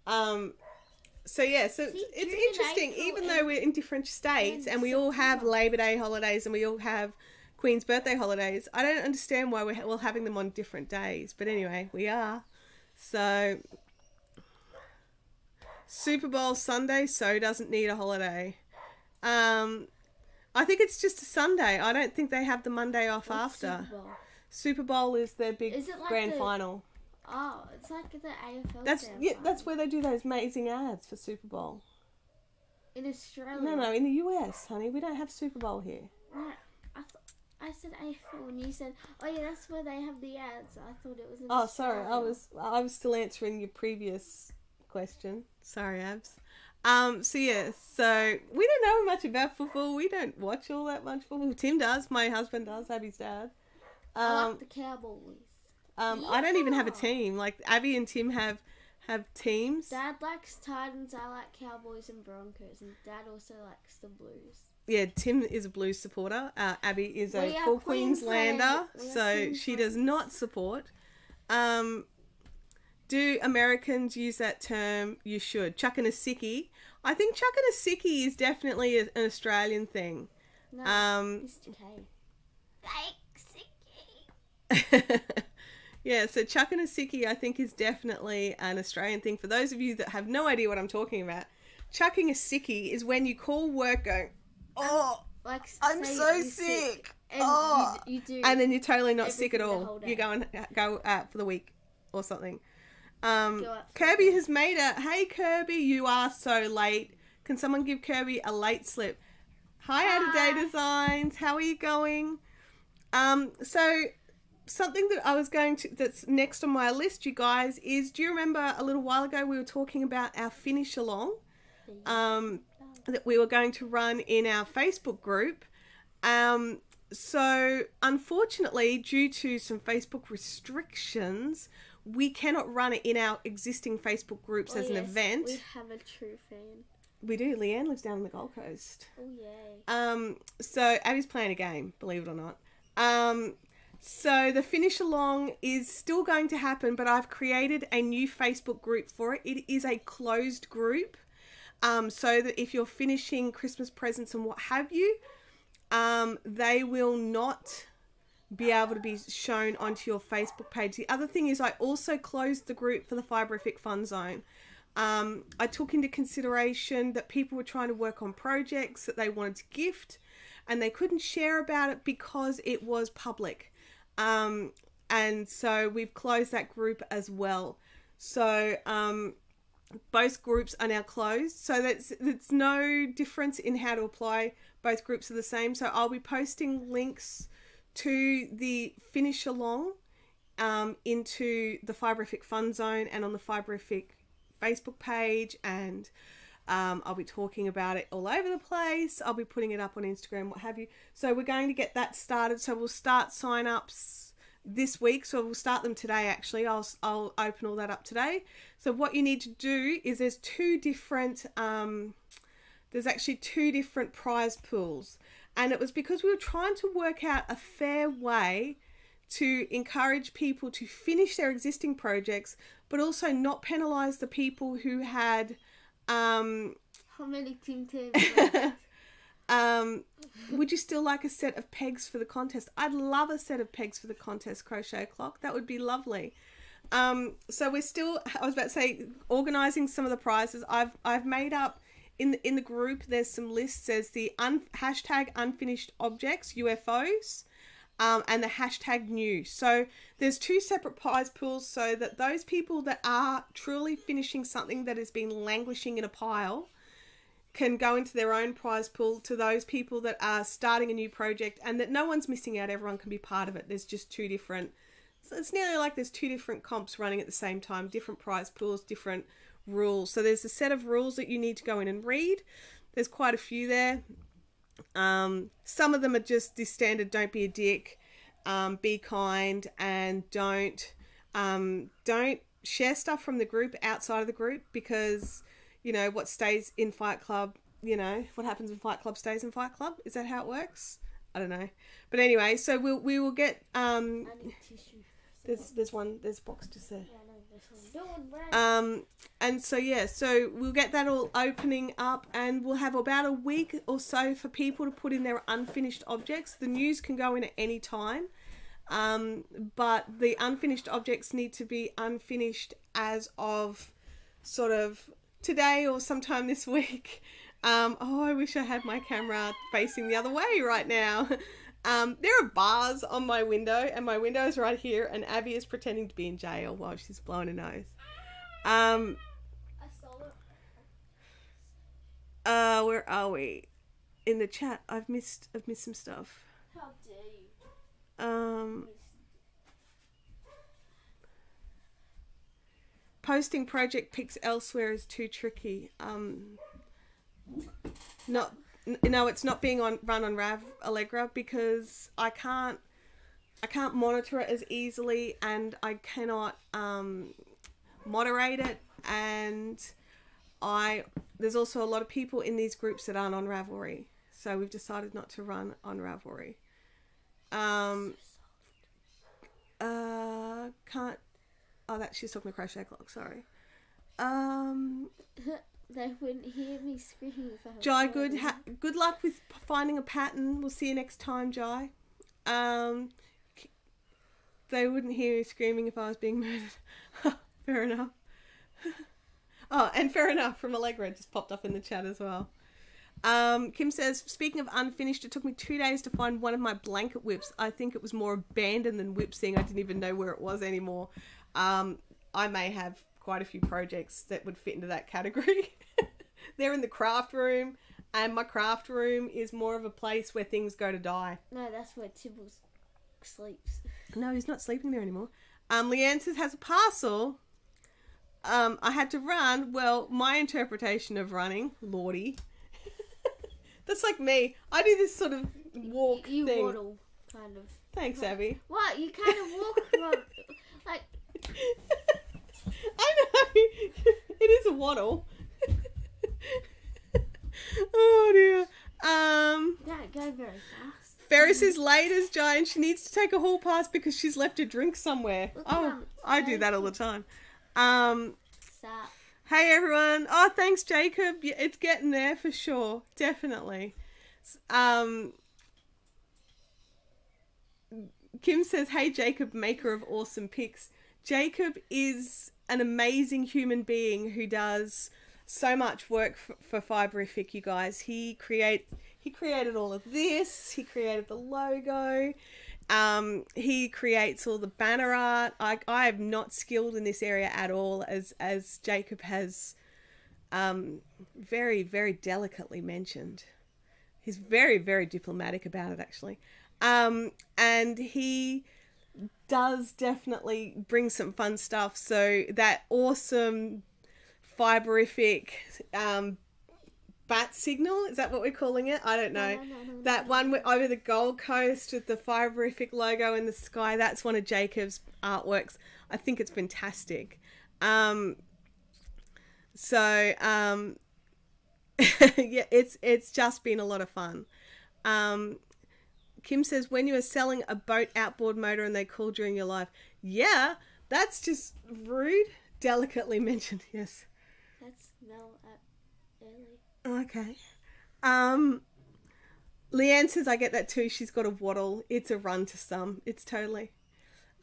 So yeah, so it's interesting. Even though we're in different states and we all have Labor Day holidays and we all have Queen's birthday holidays, I don't understand why we're all having them on different days. But anyway, we are. So Super Bowl Sunday doesn't need a holiday. I think it's just a Sunday. I don't think they have the Monday off after. Super Bowl is their big grand final. Oh, it's like the AFL. That's where they do those amazing ads for Super Bowl. In Australia? No, in the US, honey. We don't have Super Bowl here. No, I said AFL and you said, oh yeah, that's where they have the ads. I thought it was in Australia. Sorry. I was still answering your previous question. Sorry, Abs. So we don't know much about football. We don't watch all that much football. Tim does. My husband does. Abby's dad. I like the Cowboys. I don't even have a team. Like Abby and Tim have teams. Dad likes Titans. I like Cowboys and Broncos, and Dad also likes the Blues. Yeah, Tim is a Blues supporter. Abby is a full Queenslander, so she does not support. Do Americans use that term? You should. Chucking a sickie. I think chucking a sickie is definitely an Australian thing. No, Mr. K. Like sickie. Yeah, so chucking a sickie I think is definitely an Australian thing. For those of you that have no idea what I'm talking about, chucking a sickie is when you call work going, oh, like, I'm so sick. And oh. you do. And then you're totally not sick at all. You go out for the week or something. Kirby has made it. Hey Kirby, you are so late. Can someone give Kirby a late slip? Hi, Out-of-Day Designs. How are you going? So something that I was that's next on my list, you guys, is, do you remember a little while ago we were talking about our finish along that we were going to run in our Facebook group? So unfortunately, due to some Facebook restrictions, we cannot run it in our existing Facebook groups as an event. We have a true fan. We do. Leanne lives down on the Gold Coast. Oh, yay. So Abby's playing a game, believe it or not. So the finish along is still going to happen, but I've created a new Facebook group for it. It is a closed group, so that if you're finishing Christmas presents and what have you, they will not be able to be shown onto your Facebook page. The other thing is I also closed the group for the Fibrific Fun Zone. I took into consideration that people were trying to work on projects that they wanted to gift and they couldn't share about it because it was public. And so we've closed that group as well. So both groups are now closed. So that's no difference in how to apply. Both groups are the same. So I'll be posting links to the finish along into the Fibrific Fun Zone and on the Fibrific Facebook page, and I'll be talking about it all over the place. I'll be putting it up on Instagram, what have you. So we're going to get that started. So we'll start sign-ups this week. So we'll start them today, actually. I'll open all that up today. So what you need to do is there's actually two different prize pools. And it was because we were trying to work out a fair way to encourage people to finish their existing projects, but also not penalise the people who had... How many Tim Tams? Would you still like a set of pegs for the contest? I'd love a set of pegs for the contest, Crochet Clock. That would be lovely. So we're still, I was about to say, organising some of the prizes. I've made up, in the group, there's some lists. There's the hashtag unfinished objects, UFOs, and the hashtag new. So there's two separate prize pools so that those people that are truly finishing something that has been languishing in a pile can go into their own prize pool, to those people that are starting a new project, and that no one's missing out. Everyone can be part of it. There's just two different, so it's nearly like there's two different comps running at the same time, different prize pools, different rules. So there's a set of rules that you need to go in and read. There's quite a few there. Some of them are just the standard: don't be a dick, be kind, and don't share stuff from the group outside of the group, because you know what stays in Fight Club, you know what happens in Fight Club stays in Fight Club. Is that how it works? I don't know, but anyway, so we will get I need tissue. there's a box just there. Yeah, I know, there's one. And so yeah, so we'll get that all opening up, and we'll have about a week or so for people to put in their unfinished objects. The news can go in at any time, but the unfinished objects need to be unfinished as of sort of today or sometime this week. Oh, I wish I had my camera facing the other way right now. There are bars on my window, and my window is right here, and Abby is pretending to be in jail while she's blowing her nose. I saw it. Where are we? In the chat. I've missed some stuff. How dare you? Posting project pics elsewhere is too tricky. No, it's not being run on Rav Allegra because I can't monitor it as easily, and I cannot moderate it, and there's also a lot of people in these groups that aren't on Ravelry, so we've decided not to run on Ravelry. Can't. Oh, she's talking to Crochet Clock. Sorry. They wouldn't hear me screaming if I was Jai, good luck with finding a pattern. We'll see you next time, Jai. They wouldn't hear me screaming if I was being murdered. Fair enough. Oh, and fair enough from Allegra just popped up in the chat as well. Kim says, speaking of unfinished, it took me 2 days to find one of my blanket whips. I think it was more abandoned than whip seeing. I didn't even know where it was anymore. I may have quite a few projects that would fit into that category. They're in the craft room. And my craft room is more of a place where things go to die. No, that's where Tibbles sleeps. No, he's not sleeping there anymore. Leanne says, has a parcel. I had to run. Well, my interpretation of running, Lordy. That's like me. I do this sort of walk you thing. waddle, kind of. Thanks, Abby. What? You kind of walk like... I know. It is a waddle. Oh, dear. Don't go very fast. Ferris is late as giant. She needs to take a hall pass because she's left a drink somewhere. I do that all the time. Stop. Hey, everyone. Oh, thanks, Jacob. It's getting there for sure. Definitely. Kim says, hey, Jacob, maker of awesome pics. Jacob is an amazing human being who does so much work for Fiberific, you guys. He created all of this. He created the logo. He creates all the banner art. I am not skilled in this area at all, as Jacob has very, very delicately mentioned. He's very, very diplomatic about it, actually. And he does definitely bring some fun stuff. So that awesome Fiberific bat signal, is that what we're calling it? I don't know. No. That one over the Gold Coast with the Fiberific logo in the sky, that's one of Jacob's artworks. I think it's fantastic. Yeah, it's just been a lot of fun. Kim says, when you were selling a boat outboard motor and they called during your live. Yeah, that's just rude. Delicately mentioned, yes. That's Mel at early. Okay. Leanne says, I get that too. She's got a waddle. It's a run to some. It's totally.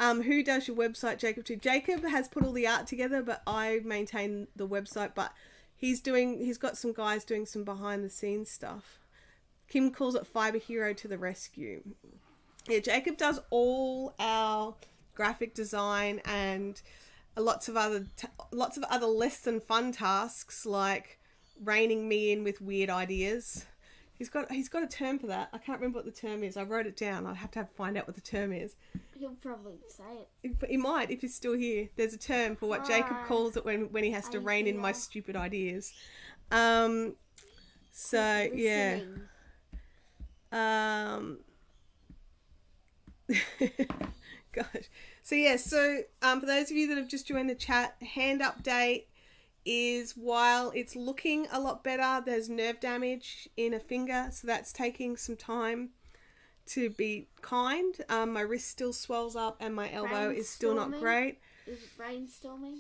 Who does your website, Jacob, too? Jacob has put all the art together, but I maintain the website. But he's got some guys doing some behind the scenes stuff. Kim calls it Fiber Hero to the rescue. Yeah, Jacob does all our graphic design and lots of other less than fun tasks, like reining me in with weird ideas. He's got a term for that. I can't remember what the term is. I wrote it down. I'll have to find out what the term is. He'll probably say it. He might if he's still here. There's a term for what Jacob calls it when he has to rein in my stupid ideas. So yeah. Gosh. So yeah, for those of you that have just joined the chat, hand update is while it's looking a lot better, there's nerve damage in a finger, so that's taking some time to be kind. My wrist still swells up and my elbow is still not great. Is it brainstorming?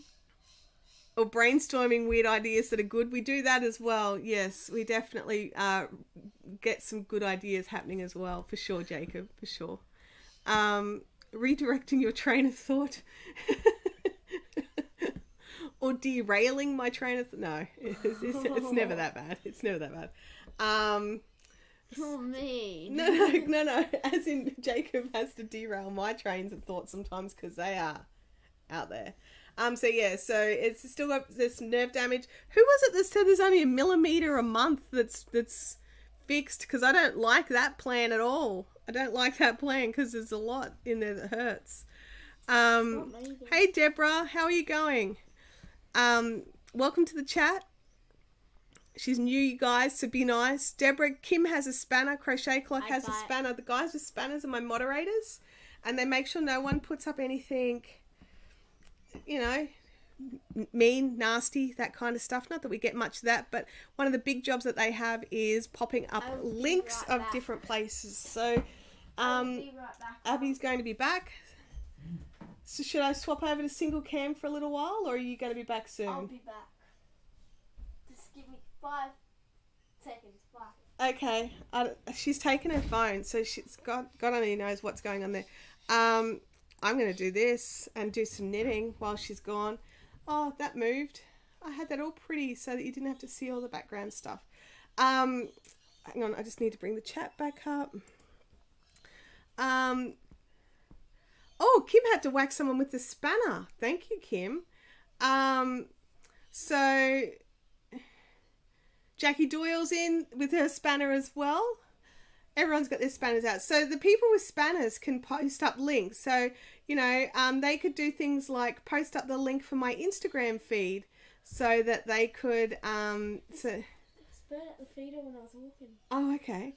Or brainstorming weird ideas that are good. We do that as well. Yes, we definitely get some good ideas happening as well, for sure, Jacob, for sure. Redirecting your train of thought. Or derailing my train of thought. No, it's never that bad. It's never that bad. Oh, me. No. As in, Jacob has to derail my trains of thought sometimes because they are out there. So it's still got this nerve damage. Who was it that said there's only 1 millimeter a month that's fixed? Because I don't like that plan at all. I don't like that plan because there's a lot in there that hurts. Hey Deborah, how are you going? Welcome to the chat. She's new, you guys, so be nice. Deborah, Kim has a spanner. Crochet Clock has a spanner. The guys with spanners are my moderators, and they make sure no one puts up anything, mean, nasty, that kind of stuff. Not that we get much of that, but one of the big jobs that they have is popping up links of different places. So Abby's going to be back. So should I swap over to single cam for a little while, or are you going to be back soon? I'll be back. Just give me 5 seconds. 5. Okay. She's taken her phone, so she's God only knows what's going on there. I'm going to do this and do some knitting while she's gone. Oh, that moved. I had that all pretty so that you didn't have to see all the background stuff. Hang on, I just need to bring the chat back up. Oh, Kim had to whack someone with the spanner. Thank you, Kim. So Jackie Doyle's in with her spanner as well. Everyone's got their spanners out. So the people with spanners can post up links. So, you know, they could do things like post up the link for my Instagram feed so that they could... I spurred at the feeder when I was walking. Oh, okay.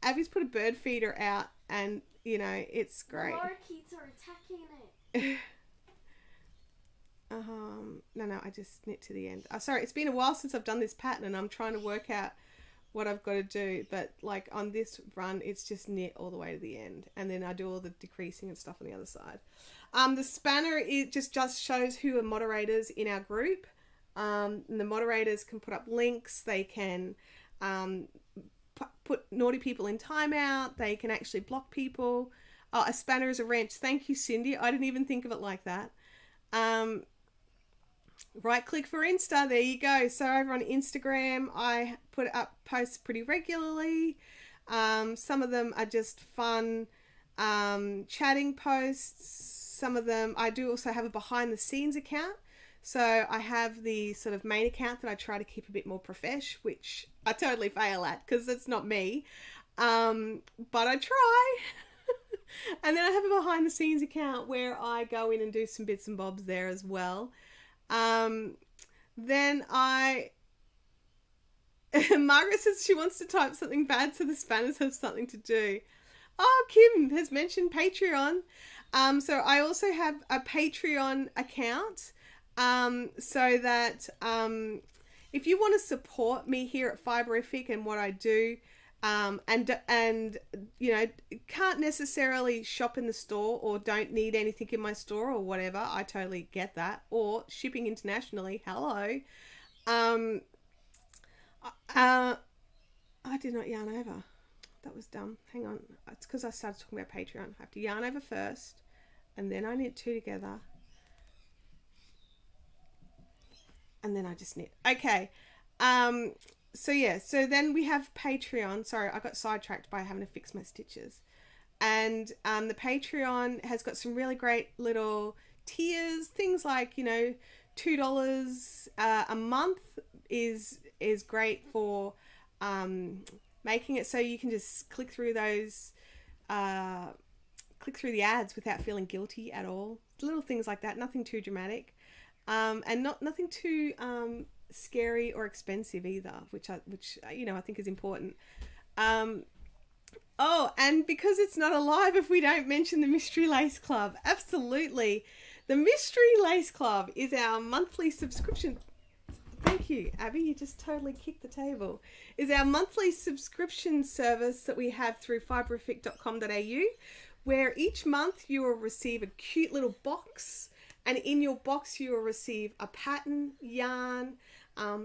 Abby's put a bird feeder out and, you know, it's great. The lorikeets are attacking it. No, I just knit to the end. Sorry, it's been a while since I've done this pattern and I'm trying to work out what I've got to do, but like on this run it's just knit all the way to the end and then I do all the decreasing and stuff on the other side. The spanner, it just shows who are moderators in our group. And the moderators can put up links, they can put naughty people in timeout, they can actually block people. Oh, a spanner is a wrench. Thank you, Cindy. I didn't even think of it like that. Right click for Insta, there you go. So over on Instagram I put up posts pretty regularly. Some of them are just fun chatting posts. Some of them, I do also have a behind the scenes account. So I have the sort of main account that I try to keep a bit more profesh, which I totally fail at because it's not me. But I try. And then I have a behind the scenes account where I go in and do some bits and bobs there as well. Then Margaret says she wants to type something bad so the spanners have something to do. Oh, Kim has mentioned Patreon. So I also have a Patreon account, so that if you want to support me here at Fiberific and what I do, and you know, can't necessarily shop in the store or don't need anything in my store or whatever, I totally get that. Or shipping internationally, hello. I did not yarn over. That was dumb. Hang on. It's because I started talking about Patreon. I have to yarn over first and then I knit two together. And then I just knit. Okay. So yeah, so then we have Patreon. Sorry, I got sidetracked by having to fix my stitches. And the Patreon has got some really great little tiers. Things like, you know, $2 a month is great for making it so you can just click through those, click through the ads without feeling guilty at all. Little things like that, nothing too dramatic, and nothing too scary or expensive either, which you know, I think is important. Oh, and because it's not alive if we don't mention the Mystery Lace Club. Absolutely. The Mystery Lace Club is our monthly subscription. Thank you, Abby. You just totally kicked the table. Is our monthly subscription service that we have through fiberific.com.au, where each month you will receive a cute little box, and in your box you will receive a pattern, yarn.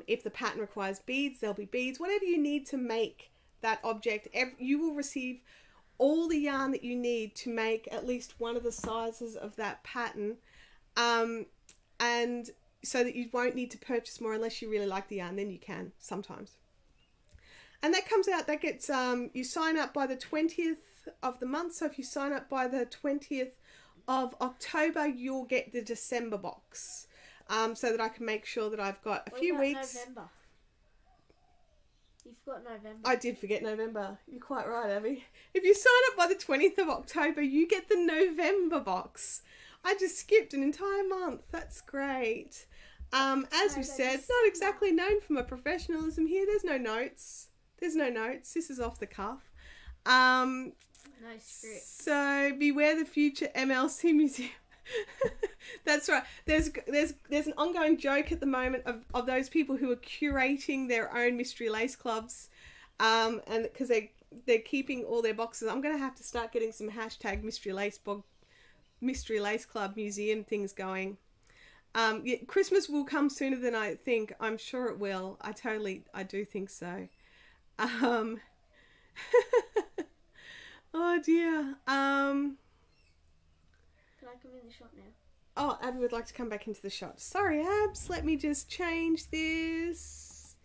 If the pattern requires beads, there'll be beads. Whatever you need to make that object, you will receive all the yarn that you need to make at least one of the sizes of that pattern, and so that you won't need to purchase more unless you really like the yarn. Then you can sometimes. And that comes out, that gets, you sign up by the 20th of the month. So if you sign up by the 20th of October, you'll get the December box. So that I can make sure that I've got a few weeks. November? You forgot November. I did forget November. You're quite right, Abby. If you sign up by the 20th of October, you get the November box. I just skipped an entire month. That's great. As we said, it's not exactly known for my professionalism here. There's no notes. There's no notes. This is off the cuff. No script. So beware the future MLC museum. That's right. There's an ongoing joke at the moment of those people who are curating their own Mystery Lace Clubs, and because they're keeping all their boxes. I'm going to have to start getting some hashtag Mystery Lace Club museum things going. Yeah, Christmas will come sooner than I think. I'm sure it will. I do think so. Oh dear. Can I come in the shot now? Oh, Abby would like to come back into the shot. Sorry, Abs. Let me just change this.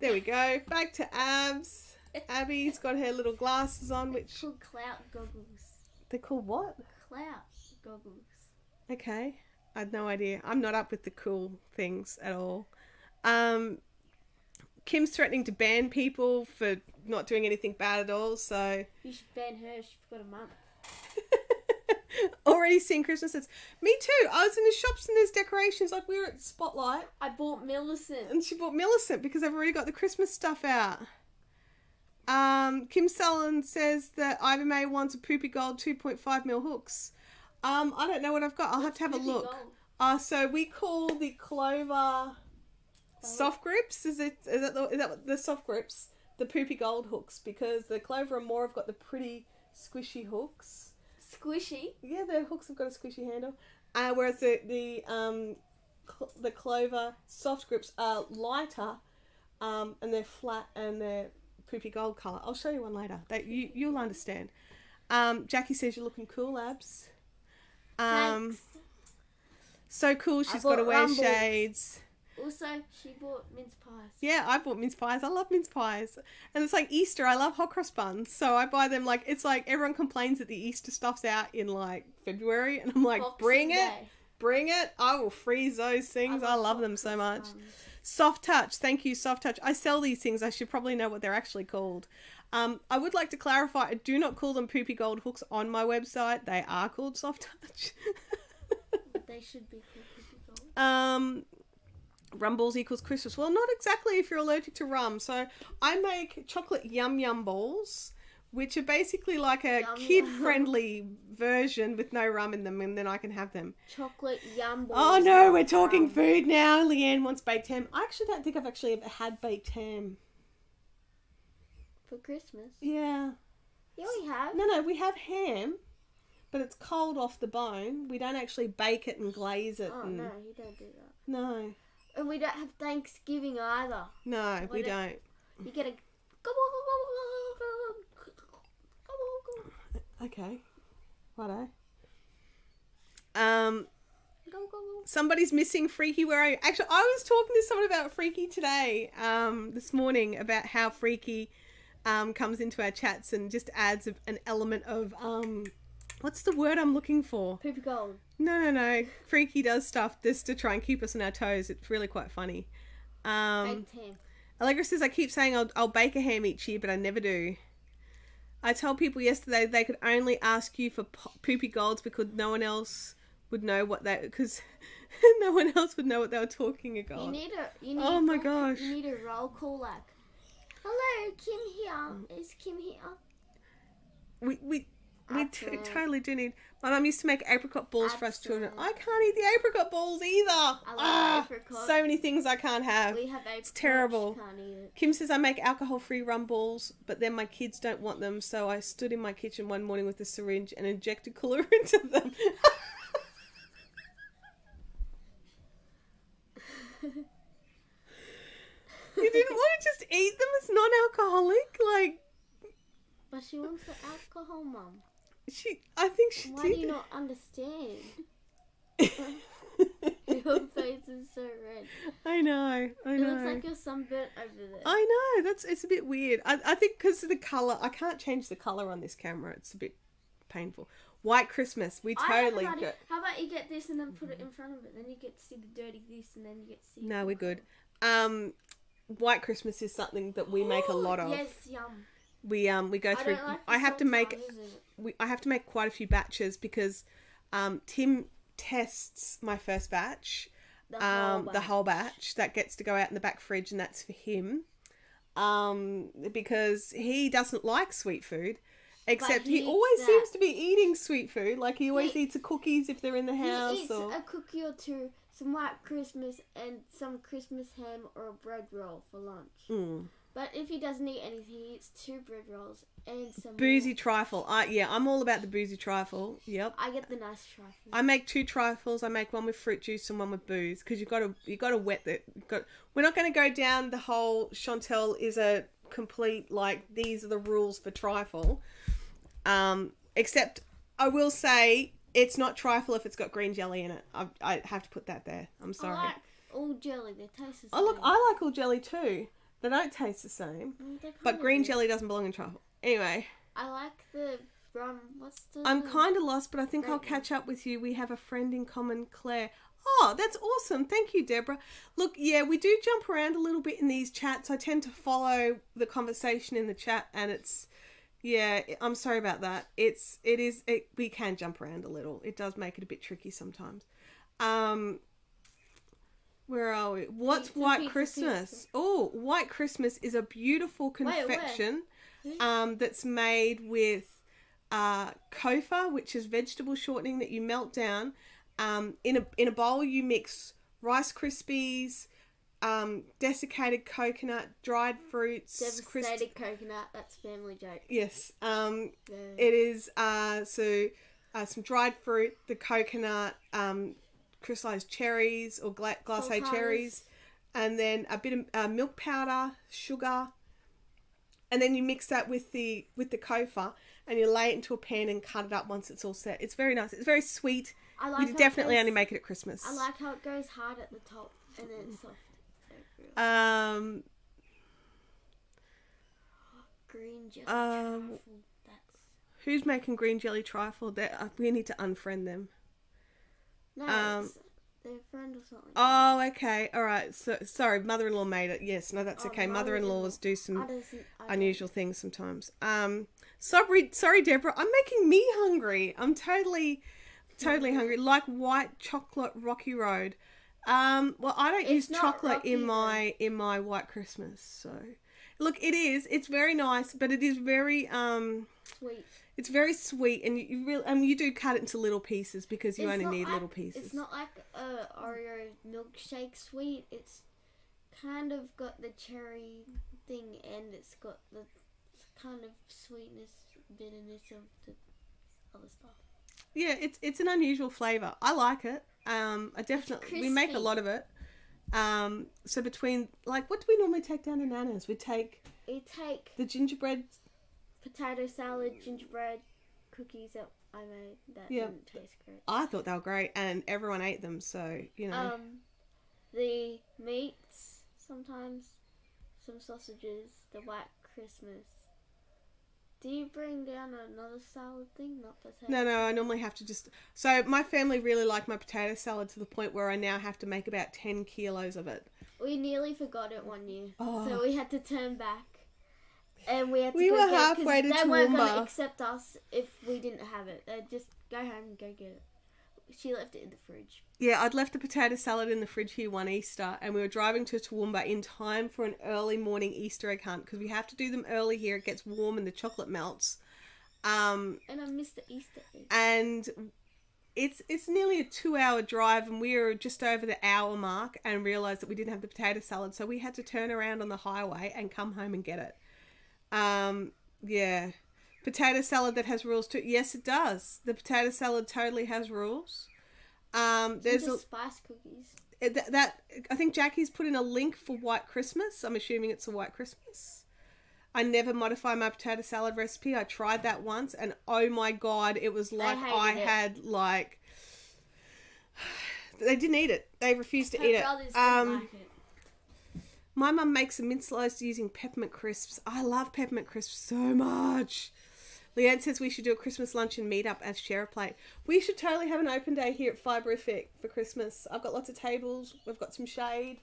There we go. Back to Abs. Abby's got her little glasses on, which... They're called clout goggles. They're called what? Clout goggles. Okay. I had no idea. I'm not up with the cool things at all. Kim's threatening to ban people for not doing anything bad at all, so... You should ban her. She's got a month. Already seeing Christmas. Me too. I was in the shops and there's decorations. Like, we were at Spotlight. I bought Millicent. And she bought Millicent because they've already got the Christmas stuff out. Kim Sullivan says that Ivy May wants a Poopy Gold 2.5mm hooks. I don't know what I've got. I'll have to have a look. So we call the Clover soft grips. Is that the soft grips? The Poopy Gold hooks, because the Clover and More have got the pretty squishy hooks. Squishy? Yeah, the hooks have got a squishy handle. Whereas the Clover soft grips are lighter, and they're flat and they're Poopy Gold colour. I'll show you one later. You'll understand. Jackie says you're looking cool, Abs. Thanks. So cool. She's got to wear shades. Also, she bought mince pies. Yeah, I bought mince pies. I love mince pies. And it's like Easter. I love hot cross buns. So I buy them like, it's like everyone complains that the Easter stuff's out in like February. And I'm like, bring it. I will freeze those things. I love them so much. Soft Touch. Thank you, Soft Touch. I sell these things. I should probably know what they're actually called. I would like to clarify, I do not call them Poopy Gold hooks on my website. They are called Soft Touch. They should be called Poopy Gold. Rum balls equals Christmas. Well, not exactly if you're allergic to rum. So I make chocolate yum yum balls, which are basically like a kid-friendly version with no rum in them, and then I can have them. Chocolate yum balls. Oh no, we're talking food now. Leanne wants baked ham. I actually don't think I've actually ever had baked ham. For Christmas? Yeah. Yeah, we have. No, we have ham, but it's cold off the bone. We don't actually bake it and glaze it. Oh, no, you don't do that. No. And we don't have Thanksgiving either. No, we don't. You get a... Okay. Righto. Somebody's missing Freaky. Where are you? Actually, I was talking to someone about Freaky today, this morning, about how Freaky comes into our chats and just adds an element of... what's the word I'm looking for? Poopy Gold. No. Freaky does stuff just to try and keep us on our toes. It's really quite funny. Baked ham. Allegra says, I keep saying I'll bake a ham each year, but I never do. I told people yesterday they could only ask you for Poopy Golds because no one else would know what they... Because no one else would know what they were talking about. You need oh my gosh. You need a roll call like, hello, Kim here. Is Kim here? We totally do need... My mum used to make apricot balls for us children. I can't eat the apricot balls either. I love apricot. So many things I can't have. We have apricot. It's terrible. Can't eat it. Kim says I make alcohol-free rum balls, but then my kids don't want them, so I stood in my kitchen one morning with a syringe and injected cooler into them. You didn't want to just eat them as non-alcoholic? Like... But she wants the alcohol, Mum. I think she Why did. do you not understand? Your face is so red. I know. It looks like you're sunburnt over there. I know. It's a bit weird. I think because of the colour. I can't change the colour on this camera. It's a bit painful. White Christmas. We totally go. How about you get this and then put it in front of it? Then you get to see the dirty this and then you get to see... No, we're good. White Christmas is something that we make a lot of. Yes, yum. We go through... I have to make... I have to make quite a few batches because Tim tests my first batch. The whole batch. That gets to go out in the back fridge and that's for him. Because he doesn't like sweet food. Except he always seems to be eating sweet food. Like he always eats the cookies if they're in the house. He eats a cookie or two, some white Christmas and some Christmas ham or a bread roll for lunch. Mm. But if he doesn't eat anything, he eats 2 bread rolls and some boozy trifle. I'm all about the boozy trifle. Yep. I get the nice trifle. I make 2 trifles. I make one with fruit juice and one with booze because you got to wet the. We're not going to go down the whole Chantel is a complete like these are the rules for trifle. Except I will say it's not trifle if it's got green jelly in it. I have to put that there. I'm sorry. I like all jelly. They taste the same. Oh look, I like all jelly too. They don't taste the same. But green jelly doesn't belong in trifle. Anyway. I like the rum. What's the... I'm kind of lost, but I think I'll catch up with you. We have a friend in common, Claire. Oh, that's awesome. Thank you, Deborah. Look, yeah, we do jump around a little bit in these chats. I tend to follow the conversation in the chat, and it's, yeah, I'm sorry about that. We can jump around a little. It does make it a bit tricky sometimes. Where are we? What's White Christmas? Oh, White Christmas is a beautiful confection that's made with kofa, which is vegetable shortening that you melt down. In a bowl, you mix Rice Krispies, desiccated coconut, dried fruits. Devastated coconut. That's a family joke. Yes. It is some dried fruit, the coconut, crystallized cherries or glacé cherries, and then a bit of milk powder, sugar, and then you mix that with the kofa, and you lay it into a pan and cut it up once it's all set. It's very nice. It's very sweet. We definitely only make it at Christmas. I like how it goes hard at the top and then it's soft. Green jelly trifle. Who's making green jelly trifle? We need to unfriend them. No, it's their friend or something. Oh, okay. All right. So, sorry, mother-in-law made it. Yes, no, that's okay. Mother-in-laws do some unusual things sometimes. Sorry, Deborah. I'm making me hungry. I'm totally hungry. Like white chocolate Rocky Road. Well, I don't use chocolate in my White Christmas. So, look, it is. It's very nice, but it is very sweet. It's very sweet, and you do cut it into little pieces because you only need little pieces. It's not like a Oreo milkshake sweet. It's kind of got the cherry thing, and it's got the kind of sweetness, bitterness of the other stuff. Yeah, it's an unusual flavour. I like it. We make a lot of it. So between, like, what do we normally take down to Nana's? We take the gingerbread, potato salad, gingerbread cookies that I made that didn't taste great. I thought they were great, and everyone ate them. So the meats sometimes, some sausages, the White Christmas. Do you bring down another salad thing, not potato? No, I normally have to just... So my family really like my potato salad to the point where I now have to make about 10 kilos of it. We nearly forgot it one year, so we had to turn back. And we were halfway to Toowoomba. They weren't going to accept us if we didn't have it. They'd just go home and go get it. She left it in the fridge. Yeah, I'd left a potato salad in the fridge here one Easter, and we were driving to Toowoomba in time for an early morning Easter egg hunt because we have to do them early here. It gets warm and the chocolate melts. And I missed the Easter egg. And it's nearly a 2-hour drive, and we were just over the hour mark and realised that we didn't have the potato salad, so we had to turn around on the highway and come home and get it. Yeah. Potato salad that has rules too. Yes, it does. The potato salad totally has rules. There's spice cookies. That I think Jackie's put in a link for White Christmas. I'm assuming it's a White Christmas. I never modify my potato salad recipe. I tried that once, and oh my god, it was like they didn't eat it. They refused to eat it. Didn't like it. My mum makes a mint slice using peppermint crisps. I love peppermint crisps so much. Leanne says we should do a Christmas lunch and meet up and share a plate. We should totally have an open day here at Fiberific for Christmas. I've got lots of tables. We've got some shade.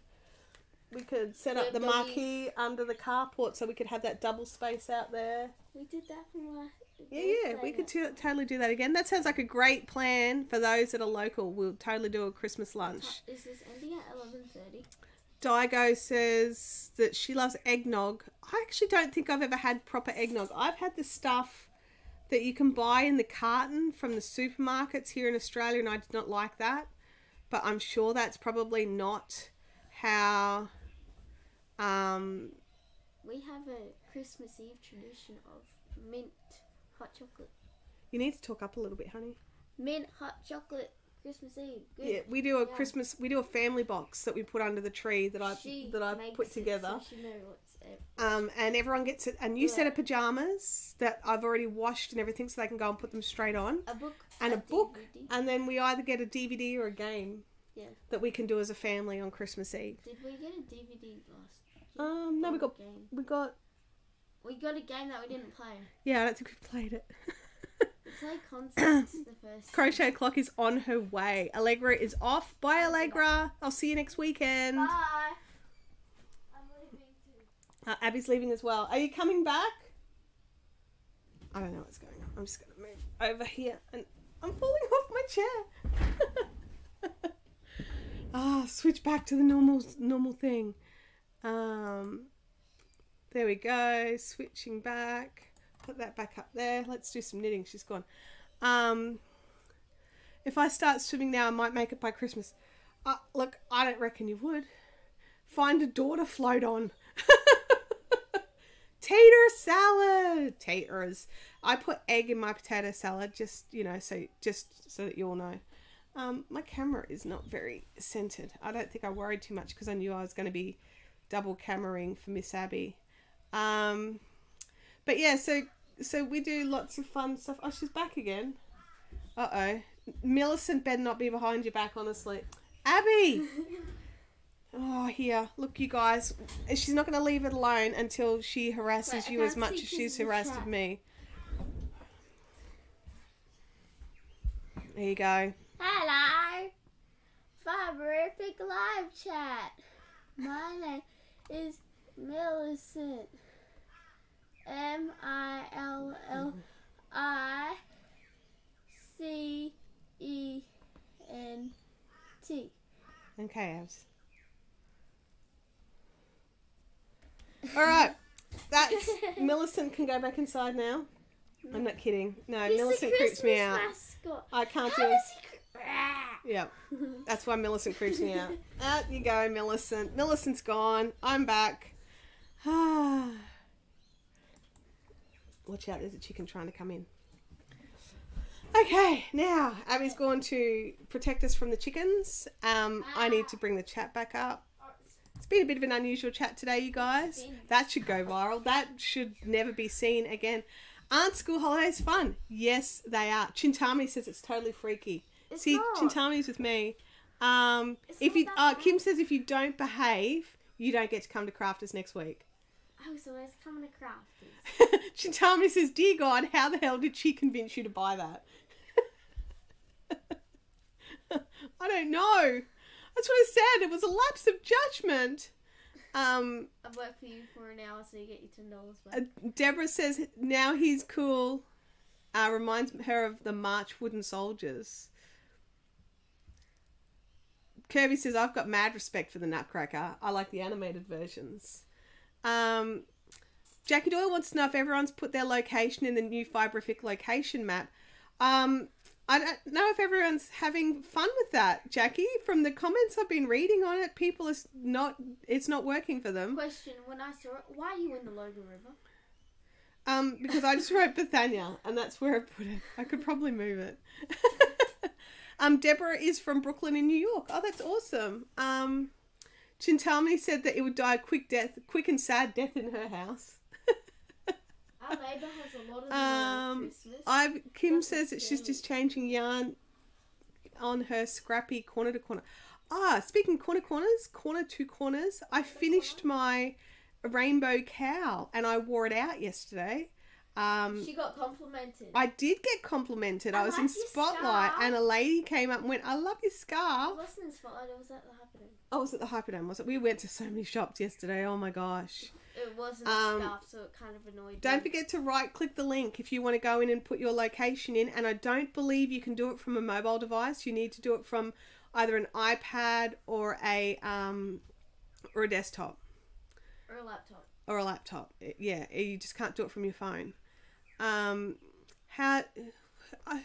We could set up the marquee under the carport so we could have that double space out there. We did that from last... Yeah, we could totally do that again. That sounds like a great plan for those that are local. We'll totally do a Christmas lunch. Is this ending at 11:30? Daigo says that she loves eggnog. I actually don't think I've ever had proper eggnog. I've had the stuff that you can buy in the carton from the supermarkets here in Australia, and I did not like that. But I'm sure that's probably not how... We have a Christmas Eve tradition of mint hot chocolate. You need to talk up a little bit, honey. Mint hot chocolate Christmas Eve. Good. Yeah, we do a family box that we put under the tree that I put together. So she knows and everyone gets a new set of pajamas that I've already washed and everything, so they can go and put them straight on. A book. DVD. And then we either get a DVD or a game. Yeah. That we can do as a family on Christmas Eve. Did we get a DVD last year? No, we got a game that we didn't play. Yeah, I don't think we played it. It's say concerts the first. Crochet clock is on her way. Allegra is off. Bye, Allegra. I'll see you next weekend. Bye. I'm leaving too. Abby's leaving as well. Are you coming back? I don't know what's going on. I'm just going to move over here. And I'm falling off my chair. Switch back to the normal thing. There we go. Switching back. Put that back up there. Let's do some knitting. She's gone. If I start swimming now, I might make it by Christmas. Look, I don't reckon you would. Find a door to float on. Tater salad. Taters. I put egg in my potato salad just so that you all know. My camera is not very centered. I don't think I worried too much because I knew I was going to be double cameraing for Miss Abby. But yeah, so we do lots of fun stuff. Oh, she's back again. Uh-oh. Millicent better not be behind your back, honestly. Abby! Oh, here. Look, you guys. She's not going to leave it alone until she harasses you as much as she's harassed me. There you go. Hello. Fiberific live chat. My name is Millicent. MILLICENT. Okay, Abs. Alright. That's Millicent can go back inside now. I'm not kidding. No, He's Millicent the creeps me out. Mascot. I can't How do it. does he Yeah. That's why Millicent creeps me out. Out you go, Millicent. Millicent's gone. I'm back. Watch out, there's a chicken trying to come in. Okay, now Abby's gone to protect us from the chickens. I need to bring the chat back up. It's been a bit of an unusual chat today, you guys. That should go viral. That should never be seen again. Aren't school holidays fun? Yes, they are. Chintami says it's totally freaky. It's See, not. Chintami's with me. Kim says if you don't behave, you don't get to come to Crafters next week. Oh, so it's coming to Crafters. Chintami says, dear God, how the hell did she convince you to buy that? I don't know. That's what I said. It was a lapse of judgment. I've worked for you for an hour, so you get your $10 back. Deborah says, now he's cool. Reminds her of the March Wooden Soldiers. Kirby says, I've got mad respect for the Nutcracker. I like the animated versions. Jackie Doyle wants to know if everyone's put their location in the new Fiberific location map. I don't know if everyone's having fun with that, Jackie. From the comments I've been reading on it, people it's not working for them. Question, when I saw it, why are you in the Logan River? Because I just wrote Bethania, and that's where I put it. I could probably move it. Deborah is from Brooklyn in New York. Oh, that's awesome. Chintami said that it would die a quick and sad death in her house. Our neighbour has a lot of them Christmas. Kim says that she's just changing yarn on her scrappy corner to corner. Speaking corner to corners, I finished my rainbow cowl and I wore it out yesterday. She got complimented. I did get complimented. I was in Spotlight and a lady came up and went, I love your scarf. It wasn't in Spotlight, it was at the Hyperdome. Oh, it was at the Hyperdome, was it? We went to so many shops yesterday. Oh my gosh. It wasn't a scarf, so it kind of annoyed me. Don't forget to right-click the link if you want to go in and put your location in. And I don't believe you can do it from a mobile device. You need to do it from either an iPad or a desktop. Or a laptop. Or a laptop. Yeah, you just can't do it from your phone.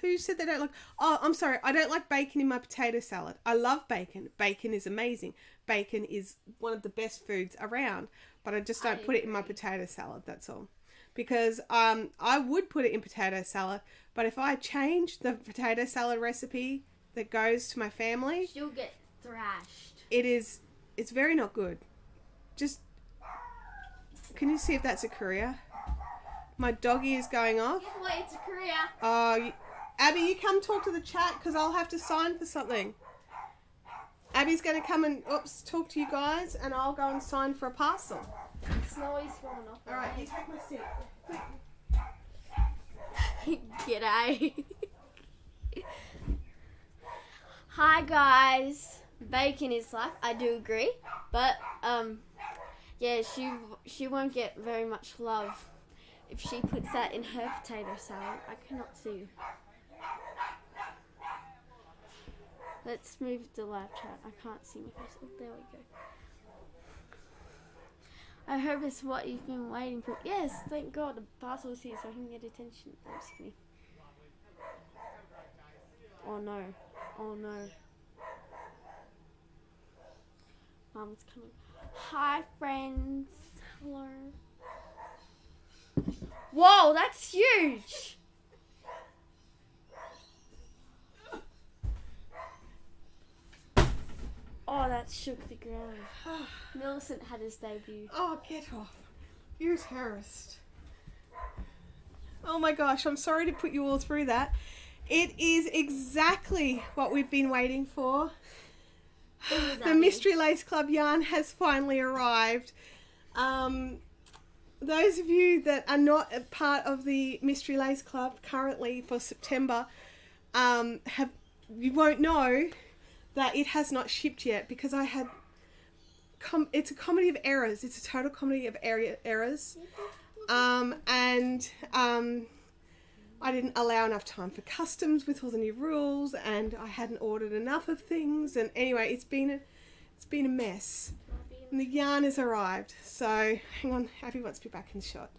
Who said they don't like... Oh, I'm sorry. I don't like bacon in my potato salad. I love bacon. Bacon is amazing. Bacon is one of the best foods around. But I just don't put it in my potato salad, that's all. Because I would put it in potato salad, but if I change the potato salad recipe that goes to my family... You'll get thrashed. It's very not good. Just... Can you see if that's a courier? My doggy is going off. Wait, it's a courier. Oh, Abby, you come talk to the chat because I'll have to sign for something. Abby's going to come and talk to you guys, and I'll go and sign for a parcel. Snowy's falling off. All right, you take my seat. G'day. Hi guys. Bacon is life. I do agree, but yeah, she won't get very much love if she puts that in her potato salad. I cannot see. Let's move the live chat. I can't see my face. Oh, there we go. I hope it's what you've been waiting for. Yes, thank God the parcel's here so I can get attention. I'm just kidding. Oh no. Oh no. Mum's coming. Hi friends. Hello. Whoa, that's huge! Oh, that shook the ground. Millicent had his debut. Oh, get off. You're a terrorist. Oh my gosh, I'm sorry to put you all through that. It is exactly what we've been waiting for. The Mystery Lace Club yarn has finally arrived. Those of you that are not a part of the Mystery Lace Club currently for September, you won't know that it has not shipped yet because I had... it's a comedy of errors. It's a total comedy of errors. I didn't allow enough time for customs with all the new rules, and I hadn't ordered enough of things, and anyway, it's been a mess. And the yarn has arrived. So hang on, Abby wants to be back in the shot.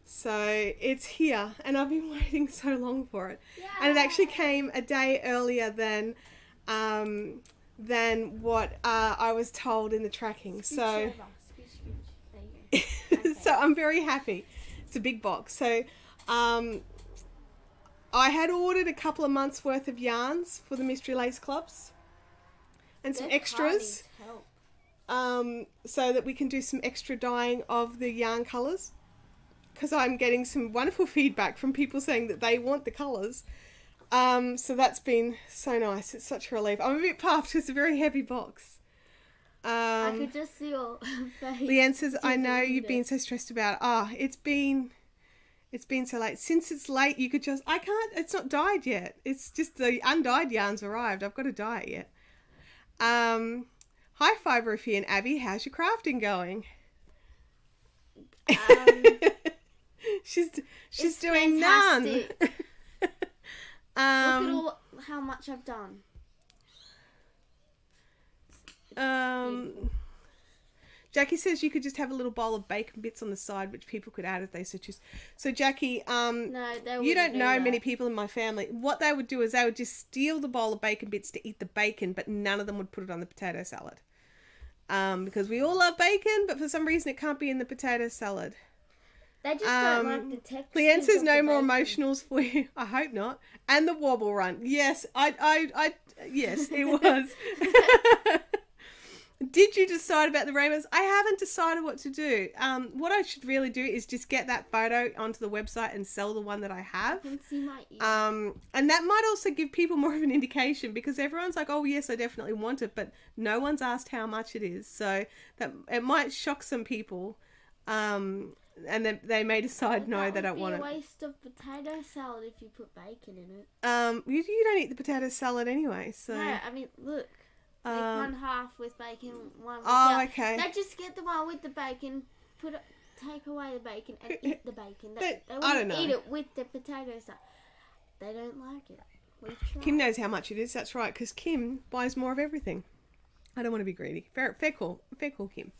So it's here, and I've been waiting so long for it. Yay! And it actually came a day earlier than what I was told in the tracking. So so I'm very happy. It's a big box. So I had ordered a couple of months worth of yarns for the Mystery Lace Clubs and some extras, so that we can do some extra dyeing of the yarn colours, because I'm getting some wonderful feedback from people saying that they want the colours. So that's been so nice. It's such a relief. I'm a bit puffed. It's a very heavy box. I could just see your face. Leanne says, I know you've been so stressed about it. Oh, it's been so late. Since it's late, you could just... it's not dyed yet. It's just the undyed yarn's arrived. I've got to dye it yet. Hi, Fibrofy and Abby. How's your crafting going? She's doing fantastic. None. Look at how much I've done. Jackie says you could just have a little bowl of bacon bits on the side, which people could add if they so choose. So Jackie, no, you don't know many people in my family. What they would do is they would just steal the bowl of bacon bits to eat the bacon, but none of them would put it on the potato salad. Because we all love bacon, but for some reason it can't be in the potato salad. They just don't like the texture. Leanne says no more emotionals for you. I hope not. And the wobble run. Yes, yes, it was. Did you decide about the rainbows? I haven't decided what to do. What I should really do is just get that photo onto the website and sell the one that I have. I can see my ear. And that might also give people more of an indication, because everyone's like, oh yes, I definitely want it, but no one's asked how much it is. So that it might shock some people. And then they may decide no, they don't want it. It would be a waste of potato salad if you put bacon in it. You don't eat the potato salad anyway, so... No, I mean, look. Make one half with bacon, one without. Oh, okay. They just get the one with the bacon, take away the bacon and eat the bacon. They I don't know. Eat it with the potato salad. They don't like it. We've tried. Kim knows how much it is, that's right, because Kim buys more of everything. I don't want to be greedy. Fair call, Kim.